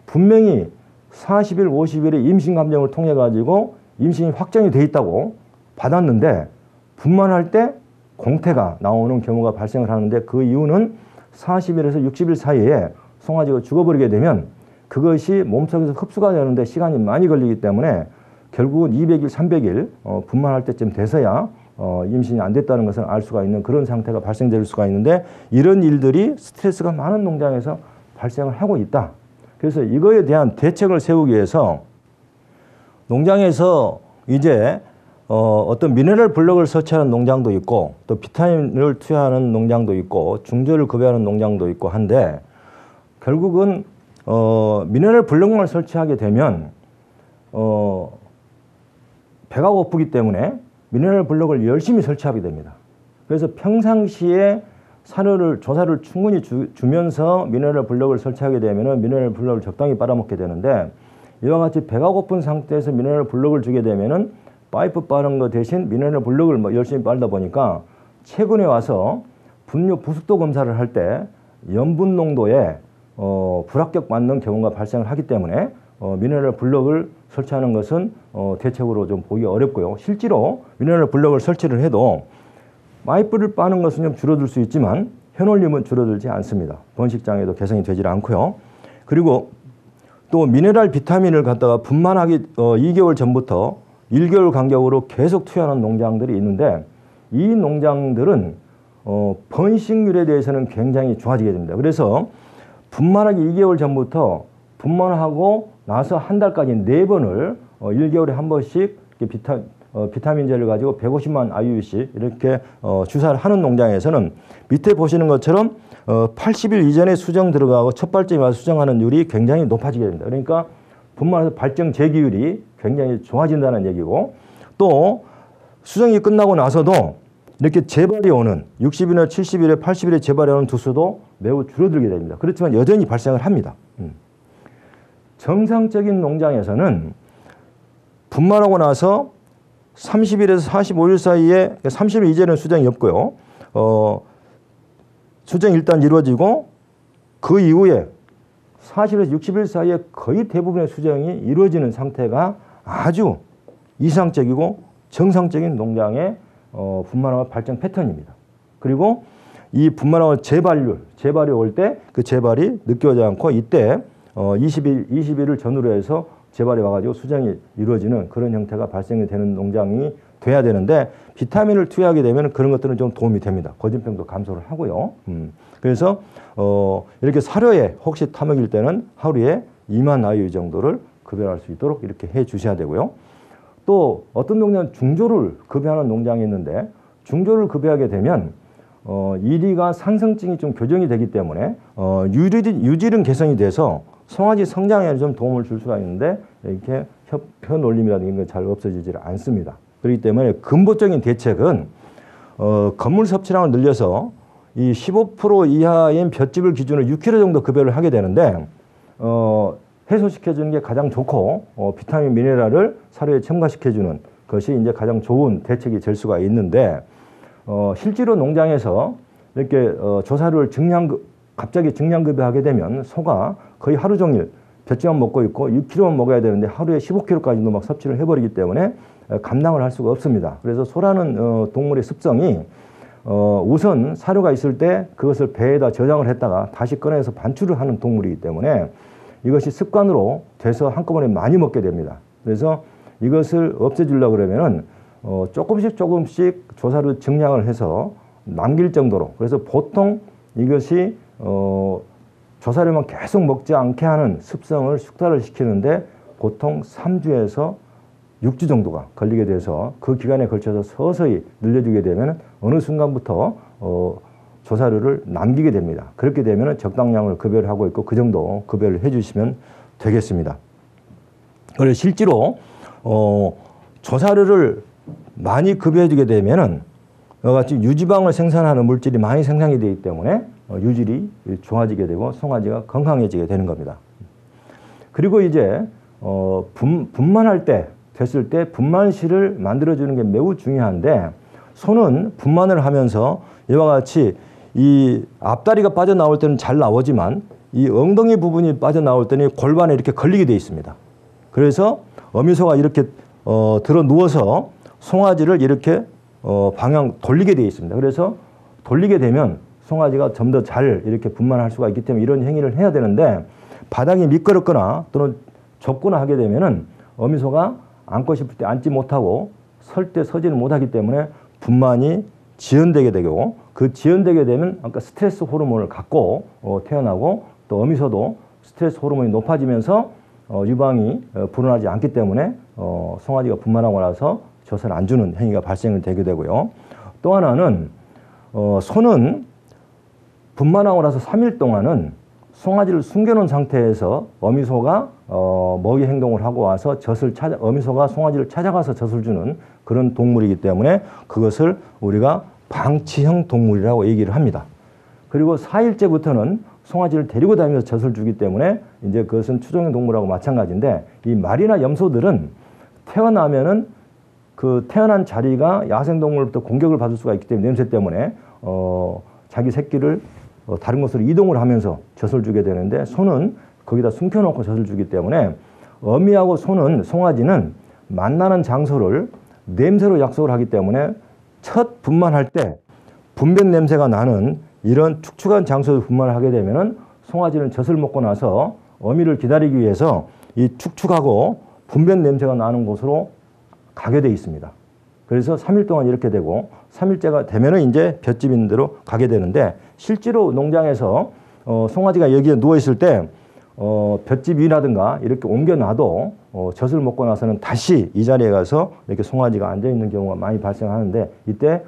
분명히 40일, 50일의 임신감정을 통해 가지고 임신이 확정이 돼 있다고 받았는데, 분만할 때 공태가 나오는 경우가 발생을 하는데, 그 이유는 40일에서 60일 사이에 송아지가 죽어버리게 되면 그것이 몸속에서 흡수가 되는데 시간이 많이 걸리기 때문에 결국은 200일, 300일 분만할 때쯤 돼서야 임신이 안 됐다는 것을 알 수가 있는 그런 상태가 발생될 수가 있는데, 이런 일들이 스트레스가 많은 농장에서 발생을 하고 있다. 그래서 이거에 대한 대책을 세우기 위해서 농장에서 이제 어떤 미네랄 블록을 설치하는 농장도 있고, 또 비타민을 투여하는 농장도 있고, 중저를 급여하는 농장도 있고 한데, 결국은 미네랄 블록만 설치하게 되면 배가 고프기 때문에 미네랄 블록을 열심히 설치하게 됩니다. 그래서 평상시에 사료를, 조사를 충분히 주면서 미네랄 블록을 설치하게 되면 미네랄 블록을 적당히 빨아먹게 되는데, 이와 같이 배가 고픈 상태에서 미네랄 블록을 주게 되면은 파이프 빠는 거 대신 미네랄 블록을 열심히 빨다 보니까 최근에 와서 분뇨 부숙도 검사를 할 때 염분 농도에 불합격 맞는 경우가 발생을 하기 때문에 미네랄 블록을 설치하는 것은 대책으로 좀 보기 어렵고요. 실제로 미네랄 블록을 설치를 해도 파이프를 빠는 것은 좀 줄어들 수 있지만 현올림은 줄어들지 않습니다. 번식장애도 개선이 되질 않고요. 그리고 또 미네랄 비타민을 갖다가 분만하기 2개월 전부터 1개월 간격으로 계속 투여하는 농장들이 있는데, 이 농장들은 번식률에 대해서는 굉장히 좋아지게 됩니다. 그래서 분만하기 2개월 전부터 분만하고 나서 한 달까지 4번을 1개월에 한 번씩 비타민제를 가지고 150만 IUC 이렇게 주사를 하는 농장에서는 밑에 보시는 것처럼 80일 이전에 수정 들어가고 첫 발정이 와서 수정하는 율이 굉장히 높아지게 됩니다. 그러니까 분만해서 발정 재기율이 굉장히 좋아진다는 얘기고, 또 수정이 끝나고 나서도 이렇게 재발이 오는 60일이나 70일에 80일에 재발이 오는 두수도 매우 줄어들게 됩니다. 그렇지만 여전히 발생을 합니다. 정상적인 농장에서는 분만하고 나서 30일에서 45일 사이에, 30일 이전에는 수정이 없고요. 수정이 일단 이루어지고 그 이후에 40일에서 60일 사이에 거의 대부분의 수정이 이루어지는 상태가 아주 이상적이고 정상적인 농장의 분만하고 발정 패턴입니다. 그리고 이 분만하고 재발이 올 때 그 재발이 늦게 오지 않고 이때 20일을 전후로 해서 재발이 와가지고 수정이 이루어지는 그런 형태가 발생이 되는 농장이 돼야 되는데 비타민을 투여하게 되면 그런 것들은 좀 도움이 됩니다. 거진병도 감소를 하고요. 그래서 이렇게 사료에 혹시 탐욕일 때는 하루에 2만 IU 정도를 급여할 수 있도록 이렇게 해 주셔야 되고요. 또 어떤 농장은 중조를 급여하는 농장이 있는데 중조를 급여하게 되면 이리가 산성증이 좀 교정이 되기 때문에 유질은 개선이 돼서 송아지 성장에 좀 도움을 줄 수가 있는데 이렇게 혀놀림이라든가 이런 건 잘 없어지질 않습니다. 그렇기 때문에 근본적인 대책은 건물 섭취량을 늘려서 이 15% 이하인 볏짚을 기준으로 6kg 정도 급여를 하게 되는데 해소시켜주는 게 가장 좋고 비타민 미네랄을 사료에 첨가시켜주는 것이 이제 가장 좋은 대책이 될 수가 있는데 실제로 농장에서 이렇게 조사료를 갑자기 증량급여하게 되면 소가 거의 하루 종일 볏짚만 먹고 있고 6kg만 먹어야 되는데 하루에 15kg까지도 막 섭취를 해버리기 때문에 감당을 할 수가 없습니다. 그래서 소라는 동물의 습성이 우선 사료가 있을 때 그것을 배에다 저장을 했다가 다시 꺼내서 반출을 하는 동물이기 때문에 이것이 습관으로 돼서 한꺼번에 많이 먹게 됩니다. 그래서 이것을 없애주려고 그러면은 조금씩 조사료 증량을 해서 남길 정도로 그래서 보통 이것이 조사료만 계속 먹지 않게 하는 습성을 숙달을 시키는데 보통 3주에서 6주 정도가 걸리게 돼서 그 기간에 걸쳐서 서서히 늘려주게 되면 어느 순간부터 조사료를 남기게 됩니다. 그렇게 되면 적당량을 급여를 하고 있고 그 정도 급여를 해주시면 되겠습니다. 그래서 실제로 조사료를 많이 급여해주게 되면은 같이 유지방을 생산하는 물질이 많이 생산이 되기 때문에 유질이 좋아지게 되고 송아지가 건강해지게 되는 겁니다. 그리고 이제 분만할 때 됐을 때 분만실을 만들어주는 게 매우 중요한데 소는 분만을 하면서 이와 같이 이 앞다리가 빠져나올 때는 잘 나오지만 이 엉덩이 부분이 빠져나올 때는 골반에 이렇게 걸리게 되어 있습니다. 그래서 어미소가 이렇게 들어 누워서 송아지를 이렇게 방향 돌리게 되어 있습니다. 그래서 돌리게 되면 송아지가 좀 더 잘 이렇게 분만할 수가 있기 때문에 이런 행위를 해야 되는데 바닥이 미끄럽거나 또는 좁거나 하게 되면은 어미소가 앉고 싶을 때 앉지 못하고 설 때 서지는 못하기 때문에 분만이 지연되게 되고 그 지연되게 되면 아까 스트레스 호르몬을 갖고 태어나고 또 어미소도 스트레스 호르몬이 높아지면서 유방이 불어나지 않기 때문에 송아지가 분만하고 나서 젖을 안 주는 행위가 발생을 되게 되고요. 또 하나는 소는 분만하고 나서 3일 동안은 송아지를 숨겨놓은 상태에서 어미소가 먹이 행동을 하고 와서 어미소가 송아지를 찾아가서 젖을 주는 그런 동물이기 때문에 그것을 우리가 방치형 동물이라고 얘기를 합니다. 그리고 4일째부터는 송아지를 데리고 다니면서 젖을 주기 때문에 이제 그것은 추종형 동물하고 마찬가지인데 이 말이나 염소들은 태어나면은 그 태어난 자리가 야생동물부터 공격을 받을 수가 있기 때문에 냄새 때문에 자기 새끼를 다른 곳으로 이동을 하면서 젖을 주게 되는데 소는 거기다 숨겨놓고 젖을 주기 때문에 어미하고 송아지는 만나는 장소를 냄새로 약속을 하기 때문에 첫 분만할 때 분변 냄새가 나는 이런 축축한 장소에서 분만을 하게 되면은 송아지는 젖을 먹고 나서 어미를 기다리기 위해서 이 축축하고 분변 냄새가 나는 곳으로 가게 돼 있습니다. 그래서 3일 동안 이렇게 되고 3일째가 되면은 이제 볏짚 있는 데로 가게 되는데 실제로 농장에서 송아지가 여기에 누워 있을 때 볏짚 위라든가 이렇게 옮겨놔도 젖을 먹고 나서는 다시 이 자리에 가서 이렇게 송아지가 앉아 있는 경우가 많이 발생하는데 이때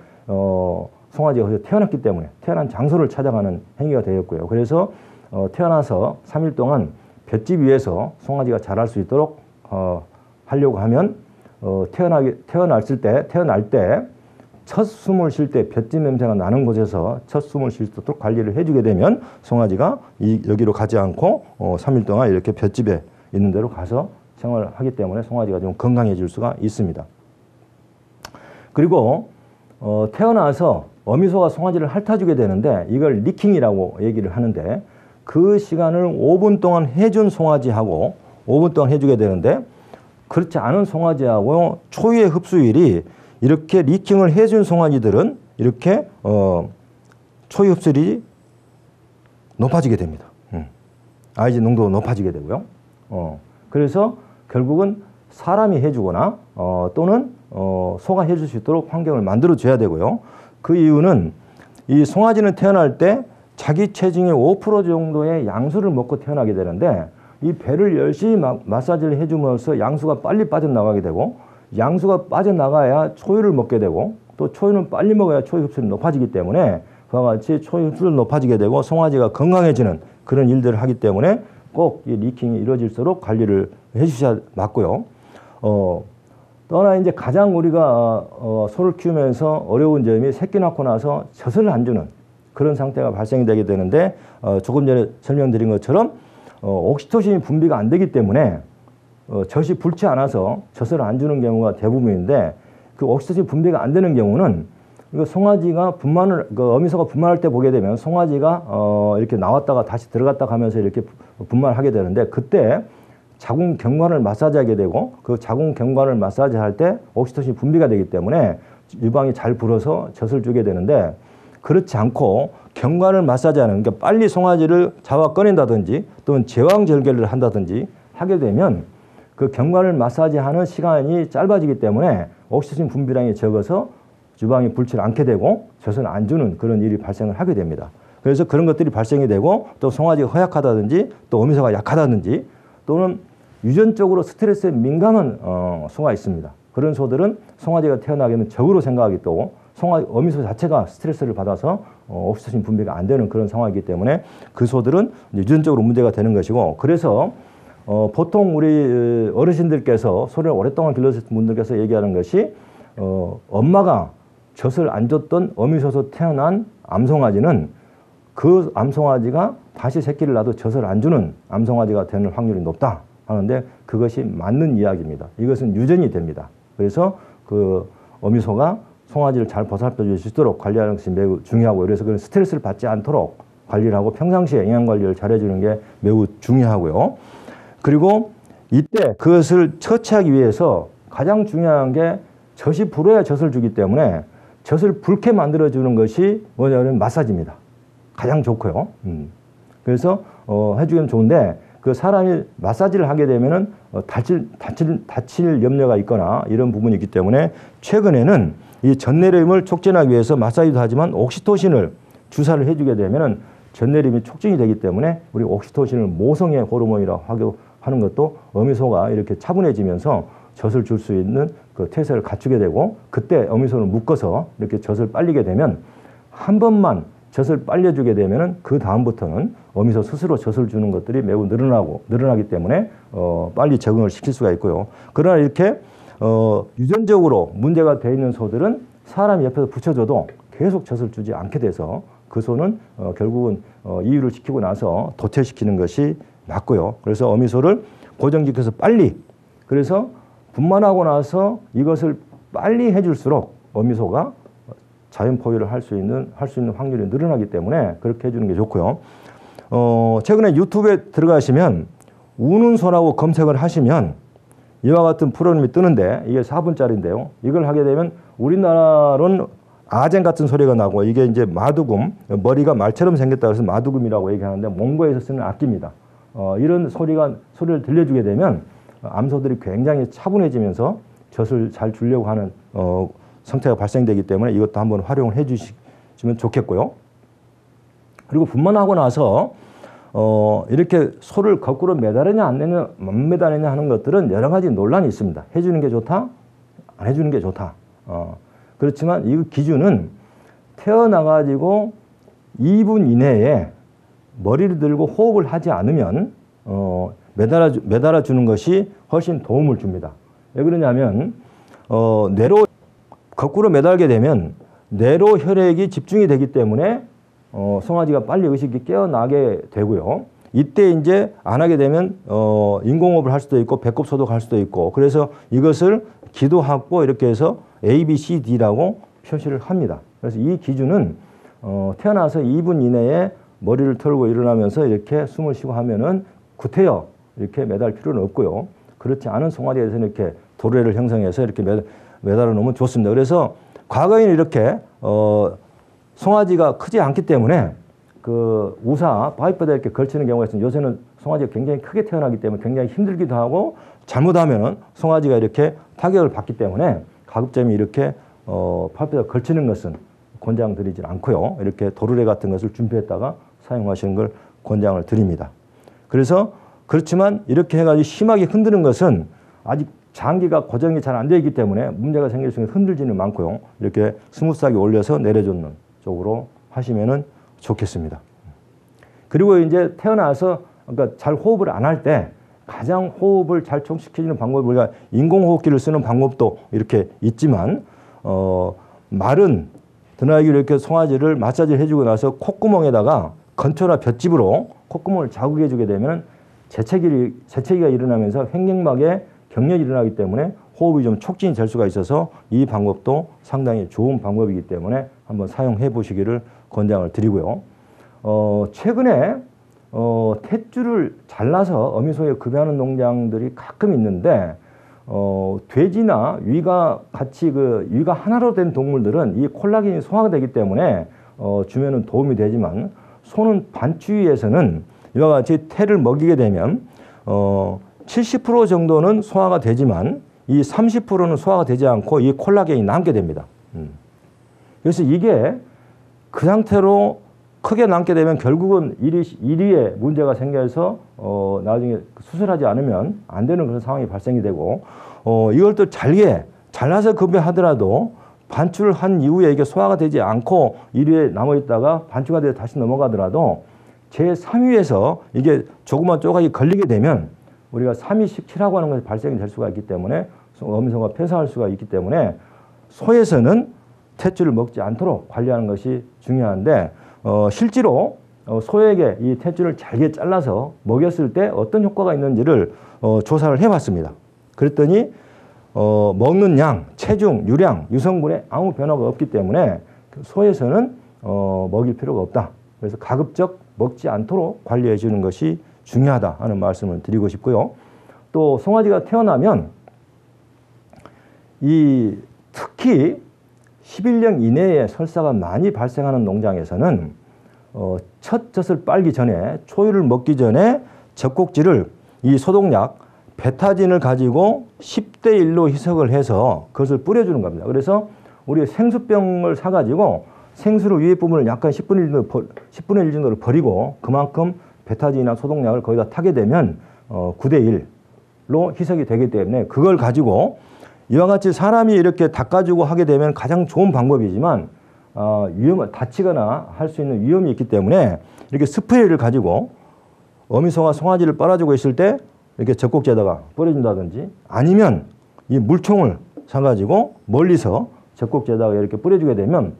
송아지가 거기서 태어났기 때문에 태어난 장소를 찾아가는 행위가 되었고요. 그래서 태어나서 3일 동안 볏짚 위에서 송아지가 자랄 수 있도록 하려고 하면 태어날 때 첫 숨을 쉴 때 볏짚 냄새가 나는 곳에서 첫 숨을 쉴 수 있도록 관리를 해주게 되면 송아지가 여기로 가지 않고 3일 동안 이렇게 볏짚에 있는 데로 가서 생활을 하기 때문에 송아지가 좀 건강해질 수가 있습니다. 그리고 태어나서 어미소가 송아지를 핥아주게 되는데 이걸 리킹이라고 얘기를 하는데 그 시간을 5분 동안 해준 송아지하고 5분 동안 해주게 되는데 그렇지 않은 송아지하고 초유의 흡수율이 이렇게 리킹을 해준 송아지들은 이렇게 초유 흡수율이 높아지게 됩니다. 아이진 농도가 높아지게 되고요. 그래서 결국은 사람이 해주거나 또는 소가 해줄 수 있도록 환경을 만들어줘야 되고요. 그 이유는 이 송아지는 태어날 때 자기 체중의 5% 정도의 양수를 먹고 태어나게 되는데 이 배를 열심히 마사지를 해주면서 양수가 빨리 빠져나가게 되고 양수가 빠져나가야 초유를 먹게 되고 또 초유는 빨리 먹어야 초유 흡수율이 높아지기 때문에 그와 같이 초유 흡수율이 높아지게 되고 송아지가 건강해지는 그런 일들을 하기 때문에 꼭 이 리킹이 이루어질수록 관리를 해주셔야 맞고요. 또하나 이제 가장 우리가 소를 키우면서 어려운 점이 새끼 낳고 나서 젖을 안 주는 그런 상태가 발생이 되게 되는데 조금 전에 설명드린 것처럼 옥시토신이 분비가 안 되기 때문에 젖이 불지 않아서 젖을 안 주는 경우가 대부분인데 그 옥시토신 분비가 안 되는 경우는 이거 송아지가 분만을 어미소가 분만할 때 보게 되면 송아지가 이렇게 나왔다가 다시 들어갔다 가면서 이렇게 분만을 하게 되는데 그때 자궁 경관을 마사지하게 되고 그 자궁 경관을 마사지할 때 옥시토신이 분비가 되기 때문에 유방이 잘 불어서 젖을 주게 되는데 그렇지 않고 경관을 마사지하는 그러니까 빨리 송아지를 잡아 꺼낸다든지 또는 제왕절개를 한다든지 하게 되면 그 경관을 마사지하는 시간이 짧아지기 때문에 옥시토신 분비량이 적어서 유방이 불지 않게 되고 젖을 안 주는 그런 일이 발생을 하게 됩니다. 그래서 그런 것들이 발생이 되고 또 송아지가 허약하다든지 또 어미소가 약하다든지 또는 유전적으로 스트레스에 민감한 소가 있습니다. 그런 소들은 송아지가 태어나게 되면 적으로 생각하기 때문에 어미소 자체가 스트레스를 받아서 옥시토신 분비가 안 되는 그런 상황이기 때문에 그 소들은 유전적으로 문제가 되는 것이고 그래서 보통 우리 어르신들께서 소를 오랫동안 길러주신 분들께서 얘기하는 것이 엄마가 젖을 안 줬던 어미소에서 태어난 암송아지는 그 암송아지가 다시 새끼를 낳아도 젖을 안 주는 암송아지가 되는 확률이 높다 하는데 그것이 맞는 이야기입니다. 이것은 유전이 됩니다. 그래서 그 어미소가 송아지를 잘 보살펴 줄 수 있도록 관리하는 것이 매우 중요하고 그래서 그런 스트레스를 받지 않도록 관리를 하고 평상시에 영양관리를 잘 해주는 게 매우 중요하고요. 그리고 이때 그것을 처치하기 위해서 가장 중요한 게 젖이 불어야 젖을 주기 때문에 젖을 붉게 만들어주는 것이 뭐냐면 마사지입니다. 가장 좋고요. 그래서 해주면 좋은데 그 사람이 마사지를 하게 되면은 다칠 염려가 있거나 이런 부분이 있기 때문에 최근에는 이 젖내림을 촉진하기 위해서 마사지도 하지만 옥시토신을 주사를 해주게 되면은 젖내림이 촉진이 되기 때문에 우리 옥시토신을 모성의 호르몬이라고 하는 것도 어미소가 이렇게 차분해지면서 젖을 줄 수 있는 그 태세를 갖추게 되고 그때 어미소를 묶어서 이렇게 젖을 빨리게 되면 한 번만 젖을 빨려주게 되면은 그 다음부터는 어미소 스스로 젖을 주는 것들이 매우 늘어나기 때문에 빨리 적응을 시킬 수가 있고요. 그러나 이렇게 유전적으로 문제가 되어 있는 소들은 사람 옆에서 붙여줘도 계속 젖을 주지 않게 돼서 그 소는 결국은 이유를 시키고 나서 도태시키는 것이 맞고요. 그래서 어미소를 고정시켜서 빨리 그래서 분만하고 나서 이것을 빨리 해줄수록 어미소가 자연 포유를 할 수 있는 확률이 늘어나기 때문에 그렇게 해주는 게 좋고요. 최근에 유튜브에 들어가시면 우는 소라고 검색을 하시면 이와 같은 프로그램이 뜨는데 이게 4분짜리인데요. 이걸 하게 되면 우리나라는 아쟁 같은 소리가 나고 이게 이제 마두금, 머리가 말처럼 생겼다 그래서 마두금이라고 얘기하는데 몽고에서 쓰는 악기입니다. 이런 소리를 들려주게 되면 암소들이 굉장히 차분해지면서 젖을 잘 주려고 하는 상태가 발생되기 때문에 이것도 한번 활용을 해 주시면 좋겠고요. 그리고 분만하고 나서 이렇게 소를 거꾸로 매달느냐 안 매달느냐 하는 것들은 여러 가지 논란이 있습니다. 해주는 게 좋다? 안 해주는 게 좋다. 그렇지만 이 기준은 태어나가지고 2분 이내에 머리를 들고 호흡을 하지 않으면 매달아 주는 것이 훨씬 도움을 줍니다. 왜 그러냐면 뇌로 거꾸로 매달게 되면 뇌로 혈액이 집중이 되기 때문에 송아지가 빨리 의식이 깨어나게 되고요. 이때 이제 안 하게 되면 인공호흡을 할 수도 있고 배꼽 소독할 수도 있고 그래서 이것을 기도하고 이렇게 해서 A, B, C, D라고 표시를 합니다. 그래서 이 기준은 태어나서 2분 이내에 머리를 털고 일어나면서 이렇게 숨을 쉬고 하면은 구태여 이렇게 매달 필요는 없고요. 그렇지 않은 송아지에 대해서는 이렇게 도래를 형성해서 이렇게 매달아 놓으면 좋습니다. 그래서 과거에는 이렇게 송아지가 크지 않기 때문에 그 우사 파이프에다 이렇게 걸치는 경우가 있습니다. 요새는 송아지가 굉장히 크게 태어나기 때문에 굉장히 힘들기도 하고 잘못하면 송아지가 이렇게 타격을 받기 때문에 가급적이면 이렇게 팔뼈가 걸치는 것은 권장드리지 않고요. 이렇게 도르래 같은 것을 준비했다가 사용하시는 걸 권장을 드립니다. 그래서 그렇지만 이렇게 해가지고 심하게 흔드는 것은 아직 장기가 고정이 잘 안 되어 있기 때문에 문제가 생길 수 있는 흔들지는 많고요. 이렇게 스무스하게 올려서 내려주는 쪽으로 하시면은 좋겠습니다. 그리고 이제 태어나서 그러니까 잘 호흡을 안 할 때 가장 호흡을 잘 촉시켜주는 방법이 우리가 인공호흡기를 쓰는 방법도 이렇게 있지만 마른 드나기로 이렇게 송아지를 마사지를 해주고 나서 콧구멍에다가 건초나 볏짚으로 콧구멍을 자극해주게 되면 재채기가 일어나면서 횡격막에 경련이 일어나기 때문에 호흡이 좀 촉진이 될 수가 있어서 이 방법도 상당히 좋은 방법이기 때문에 한번 사용해 보시기를 권장을 드리고요. 최근에 탯줄을 잘라서 어미소에 급여하는 농장들이 가끔 있는데 돼지나 위가 같이 위가 하나로 된 동물들은 이 콜라겐이 소화가 되기 때문에 주면은 도움이 되지만 소는 반추위에서는 이와 같이 태를 먹이게 되면 70% 정도는 소화가 되지만 이 30%는 소화가 되지 않고 이 콜라겐이 남게 됩니다. 그래서 이게 그 상태로 크게 남게 되면 결국은 이리에 문제가 생겨서 나중에 수술하지 않으면 안 되는 그런 상황이 발생이 되고 이걸 또 잘라서 급여하더라도 반출을 한 이후에 이게 소화가 되지 않고 이리에 남아있다가 반출가 돼서 다시 넘어가더라도 제3위에서 이게 조그만 조각이 걸리게 되면 우리가 3위17라고 하는 것이 발생이 될 수가 있기 때문에 어미소가 폐사할 수가 있기 때문에 소에서는 탯줄을 먹지 않도록 관리하는 것이 중요한데 실제로 소에게 이 탯줄을 잘게 잘라서 먹였을 때 어떤 효과가 있는지를 조사를 해봤습니다. 그랬더니 먹는 양, 체중, 유량, 유성분에 아무 변화가 없기 때문에 소에서는 먹일 필요가 없다. 그래서 가급적 먹지 않도록 관리해 주는 것이 중요하다 하는 말씀을 드리고 싶고요. 또 송아지가 태어나면 특히 11년 이내에 설사가 많이 발생하는 농장에서는 첫 젖을 빨기 전에 초유를 먹기 전에 젖꼭지를 이 소독약 베타진을 가지고 10대 1로 희석을 해서 그것을 뿌려주는 겁니다. 그래서 우리 생수병을 사가지고 생수를 위에 부분을 약간 10분의 1 정도를 버리고 그만큼 베타진이나 소독약을 거기다 타게 되면 9대 1로 희석이 되기 때문에 그걸 가지고 이와 같이 사람이 이렇게 닦아주고 하게 되면 가장 좋은 방법이지만 다치거나 할 수 있는 위험이 있기 때문에 이렇게 스프레이를 가지고 어미소가 송아지를 빨아주고 있을 때 이렇게 젖꼭지에다가 뿌려준다든지 아니면 이 물총을 사가지고 멀리서 젖꼭지에다가 이렇게 뿌려주게 되면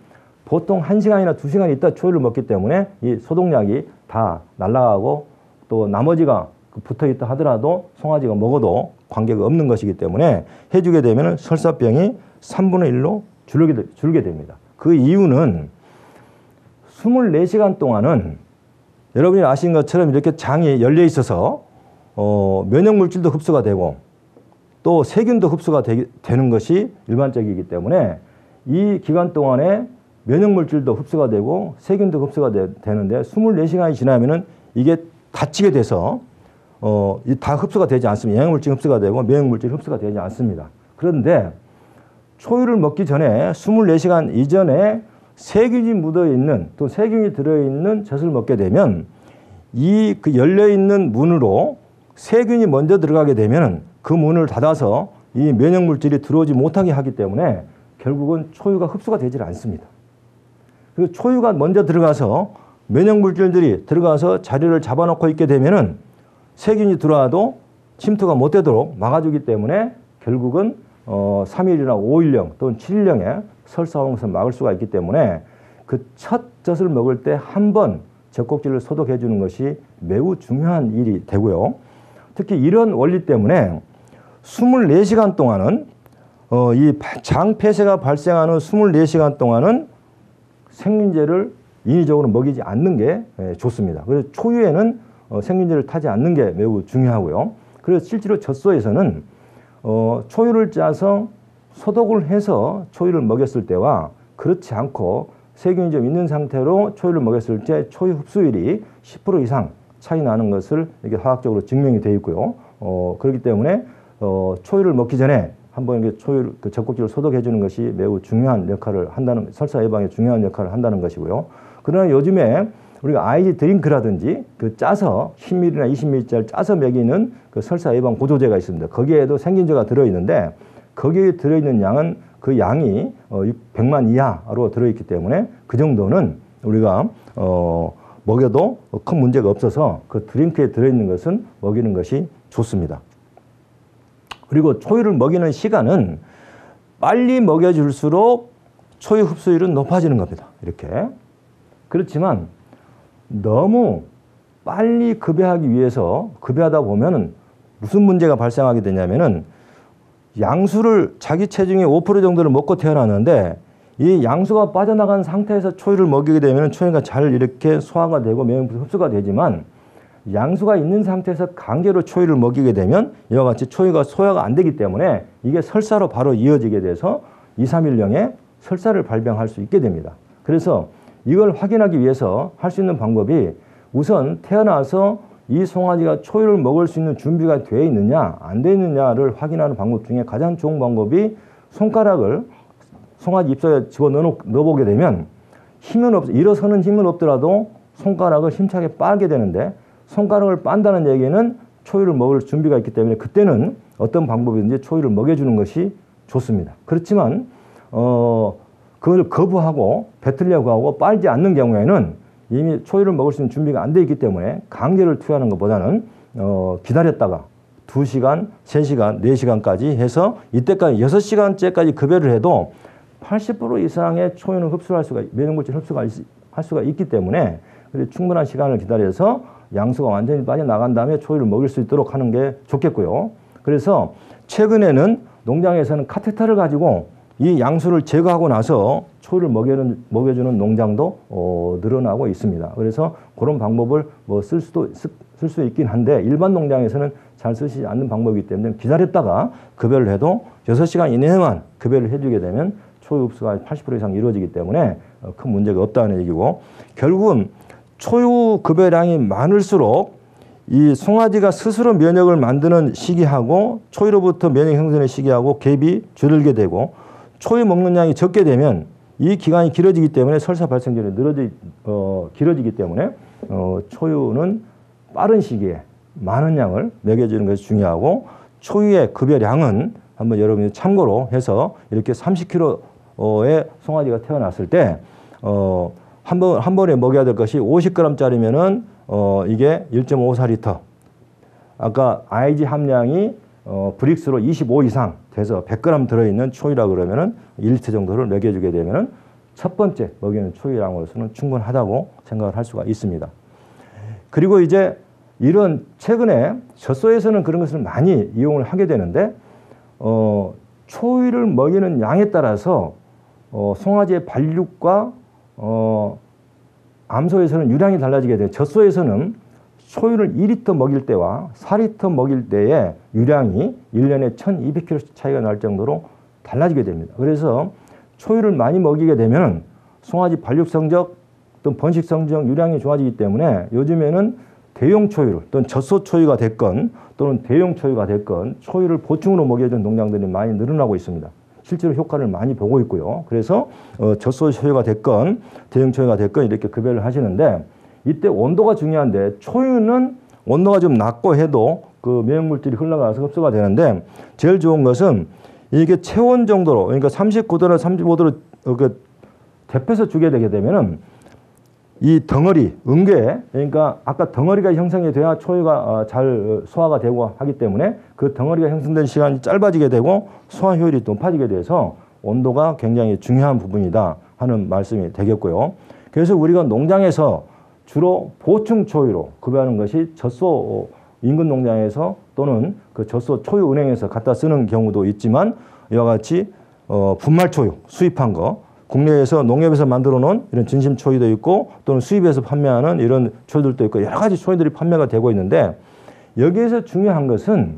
보통 1시간이나 2시간 있다 초유를 먹기 때문에 이 소독약이 다 날아가고 또 나머지가 붙어있다 하더라도 송아지가 먹어도 관계가 없는 것이기 때문에 해주게 되면 설사병이 3분의 1로 줄게 됩니다. 그 이유는 24시간 동안은 여러분이 아시는 것처럼 이렇게 장이 열려 있어서 면역물질도 흡수가 되고 또 세균도 흡수가 되는 것이 일반적이기 때문에 이 기간 동안에 면역물질도 흡수가 되고 세균도 흡수가 되는데 24시간이 지나면은 이게 닫히게 돼서 다 흡수가 되지 않습니다. 영양물질 흡수가 되고 면역물질 흡수가 되지 않습니다. 그런데 초유를 먹기 전에 24시간 이전에 세균이 묻어있는 또 세균이 들어있는 젖을 먹게 되면 그 열려있는 문으로 세균이 먼저 들어가게 되면 그 문을 닫아서 이 면역물질이 들어오지 못하게 하기 때문에 결국은 초유가 흡수가 되질 않습니다. 그리고 초유가 먼저 들어가서 면역물질들이 들어가서 자리를 잡아놓고 있게 되면은 세균이 들어와도 침투가 못 되도록 막아주기 때문에 결국은 3일이나 5일령 또는 7일령에 설사 오는 것을 막을 수가 있기 때문에 그 첫 젖을 먹을 때 한 번 젖꼭지를 소독해 주는 것이 매우 중요한 일이 되고요. 특히 이런 원리 때문에 24시간 동안은 이 장폐쇄가 발생하는 24시간 동안은 생민제를 인위적으로 먹이지 않는 게 좋습니다. 그래서 초유에는 생민제를 타지 않는 게 매우 중요하고요. 그래서 실제로 젖소에서는 초유를 짜서 소독을 해서 초유를 먹였을 때와 그렇지 않고 세균이 좀 있는 상태로 초유를 먹였을 때 초유 흡수율이 10% 이상 차이 나는 것을 이게 화학적으로 증명이 되어 있고요. 그렇기 때문에 초유를 먹기 전에 한번 이게 초유 그 젖꼭지를 소독해 주는 것이 매우 중요한 역할을 한다는, 설사 예방에 중요한 역할을 한다는 것이고요. 그러나 요즘에 우리가 아이지 드링크라든지 그 짜서 10ml나 20ml짜리 짜서 먹이는 그 설사 예방 보조제가 있습니다. 거기에도 생긴제가 들어있는데 거기에 들어있는 양은 그 양이 100만 이하로 들어있기 때문에 그 정도는 우리가 먹여도 큰 문제가 없어서 그 드링크에 들어있는 것은 먹이는 것이 좋습니다. 그리고 초유를 먹이는 시간은 빨리 먹여줄수록 초유 흡수율은 높아지는 겁니다. 이렇게. 그렇지만 너무 빨리 급여하기 위해서 급여하다 보면은 무슨 문제가 발생하게 되냐면은 양수를 자기 체중의 5% 정도를 먹고 태어났는데 이 양수가 빠져나간 상태에서 초유를 먹이게 되면 초유가 잘 이렇게 소화가 되고 영양분이 흡수가 되지만 양수가 있는 상태에서 강제로 초유를 먹이게 되면 이와 같이 초유가 소화가 안 되기 때문에 이게 설사로 바로 이어지게 돼서 2, 3일령에 설사를 발병할 수 있게 됩니다. 그래서 이걸 확인하기 위해서 할 수 있는 방법이 우선 태어나서 이 송아지가 초유를 먹을 수 있는 준비가 되어 있느냐 안 되어 있느냐를 확인하는 방법 중에 가장 좋은 방법이 손가락을 송아지 입속에 넣어보게 되면 일어서는 힘은 없더라도 손가락을 힘차게 빨게 되는데 손가락을 빤다는 얘기는 초유를 먹을 준비가 있기 때문에 그때는 어떤 방법이든지 초유를 먹여주는 것이 좋습니다. 그렇지만 그걸 거부하고 뱉으려고 하고 빨지 않는 경우에는 이미 초유를 먹을 수 있는 준비가 안 돼 있기 때문에 강제를 투여하는 것보다는 기다렸다가 2시간, 3시간, 4시간까지 해서 이때까지 6시간째까지 급여를 해도 80% 이상의 초유는 흡수할 수가, 면역물질 흡수가 할 수가 있기 때문에 충분한 시간을 기다려서 양수가 완전히 빠져나간 다음에 초유를 먹일 수 있도록 하는 게 좋겠고요. 그래서 최근에는 농장에서는 카테터를 가지고 이 양수를 제거하고 나서 초유를 먹여주는 농장도 늘어나고 있습니다. 그래서 그런 방법을 쓸 수 있긴 한데 일반 농장에서는 잘 쓰시지 않는 방법이기 때문에 기다렸다가 급여를 해도 6시간 이내에만 급여를 해주게 되면 초유 흡수가 80% 이상 이루어지기 때문에 큰 문제가 없다는 얘기고, 결국은 초유 급여량이 많을수록 이 송아지가 스스로 면역을 만드는 시기하고 초유로부터 면역 형성의 시기하고 갭이 줄게 되고, 초유 먹는 양이 적게 되면 이 기간이 길어지기 때문에 설사 발생률이 길어지기 때문에 초유는 빠른 시기에 많은 양을 먹여주는 것이 중요하고, 초유의 급여량은 한번 여러분이 참고로 해서 이렇게 30kg의 송아지가 태어났을 때 한 번에 먹여야 될 것이 50g짜리면은 이게 1.54L. 아까 IG 함량이 브릭스로 25 이상 돼서 100g 들어있는 초유라 그러면은 1리터 정도를 먹여주게 되면은 첫 번째 먹이는 초유량으로서는 충분하다고 생각을 할 수가 있습니다. 그리고 이제 이런 최근에 젖소에서는 그런 것을 많이 이용을 하게 되는데 초유를 먹이는 양에 따라서 송아지의 발육과 암소에서는 유량이 달라지게 돼요. 젖소에서는 초유를 2리터 먹일 때와 4리터 먹일 때의 유량이 1년에 1200kg씩 차이가 날 정도로 달라지게 됩니다. 그래서 초유를 많이 먹이게 되면 송아지 발육 성적 또는 번식 성적 유량이 좋아지기 때문에 요즘에는 대용 초유를 또는 젖소 초유가 됐건 또는 대용 초유가 됐건 초유를 보충으로 먹여주는 농장들이 많이 늘어나고 있습니다. 실제로 효과를 많이 보고 있고요. 그래서 젖소 초유가 됐건 대용 초유가 됐건 이렇게 급여를 하시는데, 이때 온도가 중요한데 초유는 온도가 좀 낮고 해도 그 면역물질이 흘러가서 흡수가 되는데, 제일 좋은 것은 이게 체온 정도로, 그러니까 39도나 35도로 데펴서 주게 되게 되면은 이 덩어리, 응괴, 그러니까 아까 덩어리가 형성이 돼야 초유가 잘 소화가 되고 하기 때문에 그 덩어리가 형성된 시간이 짧아지게 되고 소화 효율이 높아지게 돼서 온도가 굉장히 중요한 부분이다 하는 말씀이 되겠고요. 그래서 우리가 농장에서 주로 보충 초유로 급여하는 것이 젖소 인근 농장에서 또는 그 젖소 초유 은행에서 갖다 쓰는 경우도 있지만, 이와 같이 분말 초유 수입한 거, 국내에서 농협에서 만들어 놓은 이런 진심 초유도 있고 또는 수입해서 판매하는 이런 초유들도 있고 여러 가지 초유들이 판매가 되고 있는데, 여기에서 중요한 것은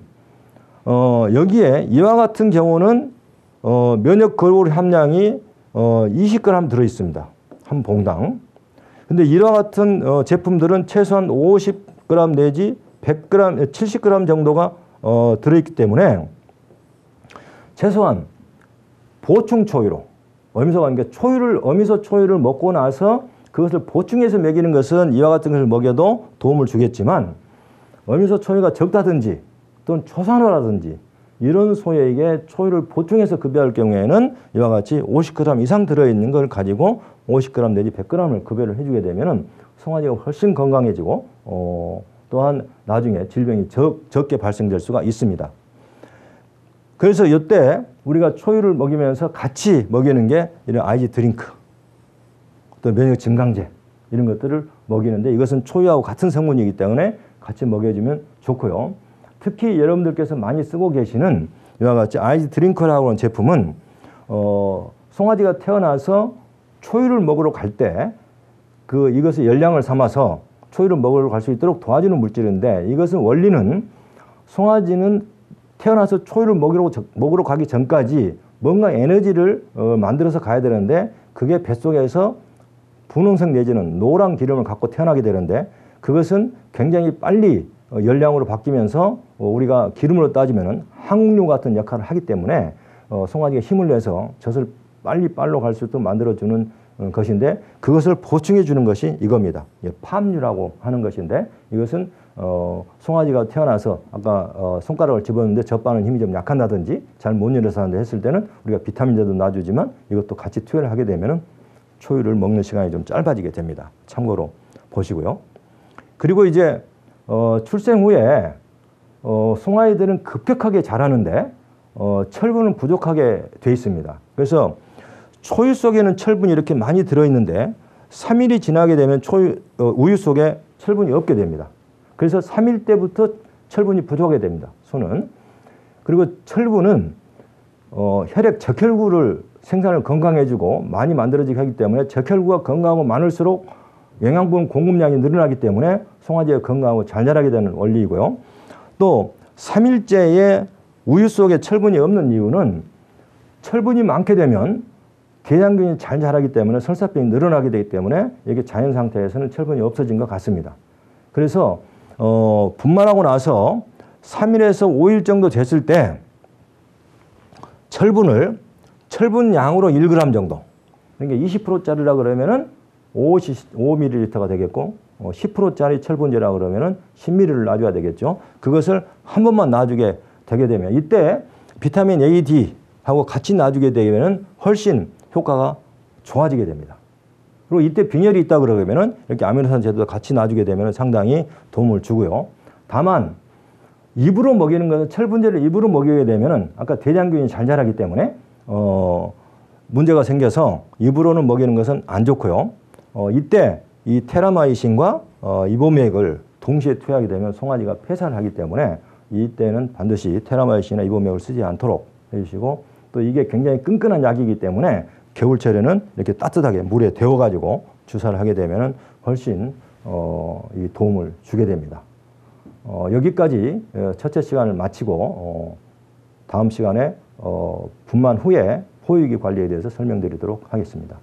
여기에 이와 같은 경우는 면역 걸고리 함량이 20g 들어 있습니다. 한 봉당. 근데 이와 같은 제품들은 최소한 50g 60g 내지 100g, 70g 정도가 들어있기 때문에 최소한 보충 초유로 어미소 초유를 먹고 나서 그것을 보충해서 먹이는 것은 이와 같은 것을 먹여도 도움을 주겠지만 어미소 초유가 적다든지 또는 초산호라든지 이런 소에게 초유를 보충해서 급여할 경우에는 이와 같이 50g 이상 들어있는 걸 가지고 50g 내지 100g을 급여를 해주게 되면 송아지가 훨씬 건강해지고 또한 나중에 질병이 적게 발생될 수가 있습니다. 그래서 이때 우리가 초유를 먹이면서 같이 먹이는 게 이런 IG 드링크, 또 면역 증강제 이런 것들을 먹이는데 이것은 초유하고 같은 성분이기 때문에 같이 먹여주면 좋고요. 특히 여러분들께서 많이 쓰고 계시는 이와 같이 IG 드링크라고 하는 제품은 송아지가 태어나서 초유를 먹으러 갈 때 이것을 열량을 삼아서 초유를 먹으러 갈 수 있도록 도와주는 물질인데 이것은 원리는 송아지는 태어나서 초유를 먹으러 가기 전까지 뭔가 에너지를 만들어서 가야 되는데 그게 뱃속에서 분홍색 내지는 노란 기름을 갖고 태어나게 되는데 그것은 굉장히 빨리 열량으로 바뀌면서 우리가 기름으로 따지면 항류 같은 역할을 하기 때문에 송아지가 힘을 내서 젖을 빨로 갈 수 있도록 만들어주는 것인데 그것을 보충해 주는 것이 이겁니다. 팜유라고 하는 것인데 이것은 송아지가 태어나서 아까 손가락을 집었는데 젖바는 힘이 좀 약한다든지 잘 못 일어서 하는데 했을 때는 우리가 비타민제도 놔주지만 이것도 같이 투여를 하게 되면 초유를 먹는 시간이 좀 짧아지게 됩니다. 참고로 보시고요. 그리고 이제 출생 후에 송아지들은 급격하게 자라는데 철분은 부족하게 돼 있습니다. 그래서 초유 속에는 철분이 이렇게 많이 들어있는데 3일이 지나게 되면 우유 속에 철분이 없게 됩니다. 그래서 3일 때부터 철분이 부족하게 됩니다. 소는. 그리고 철분은 혈액 적혈구를 생산을 건강해주고 많이 만들어지게 하기 때문에 적혈구가 건강하고 많을수록 영양분 공급량이 늘어나기 때문에 송아지가 건강하고 잘 자라게 되는 원리이고요. 또 3일째에 우유 속에 철분이 없는 이유는 철분이 많게 되면 대장균이 잘 자라기 때문에 설사병이 늘어나게 되기 때문에 이게 자연 상태에서는 철분이 없어진 것 같습니다. 그래서 분만하고 나서 3일에서 5일 정도 됐을 때 철분 양으로 1g 정도, 그러니까 20%짜리라 그러면은 5ml가 되겠고 10%짜리 철분제라 그러면은 10ml를 놔줘야 되겠죠. 그것을 한 번만 놔주게 되게 되면 이때 비타민 A, D 하고 같이 놔주게 되면 훨씬 효과가 좋아지게 됩니다. 그리고 이때 빈혈이 있다 그러면은 이렇게 아미노산 제도 같이 놔주게 되면 상당히 도움을 주고요. 다만 입으로 먹이는 것은 철분제를 입으로 먹이게 되면은 아까 대장균이 잘 자라기 때문에 문제가 생겨서 입으로는 먹이는 것은 안 좋고요. 이때 이 테라마이신과 이보맥을 동시에 투여하게 되면 송아지가 폐사를 하기 때문에 이때는 반드시 테라마이신이나 이보맥을 쓰지 않도록 해주시고 또 이게 굉장히 끈끈한 약이기 때문에 겨울철에는 이렇게 따뜻하게 물에 데워가지고 주사를 하게 되면 훨씬 이 도움을 주게 됩니다. 여기까지 첫째 시간을 마치고 다음 시간에 분만 후에 포유기 관리에 대해서 설명드리도록 하겠습니다.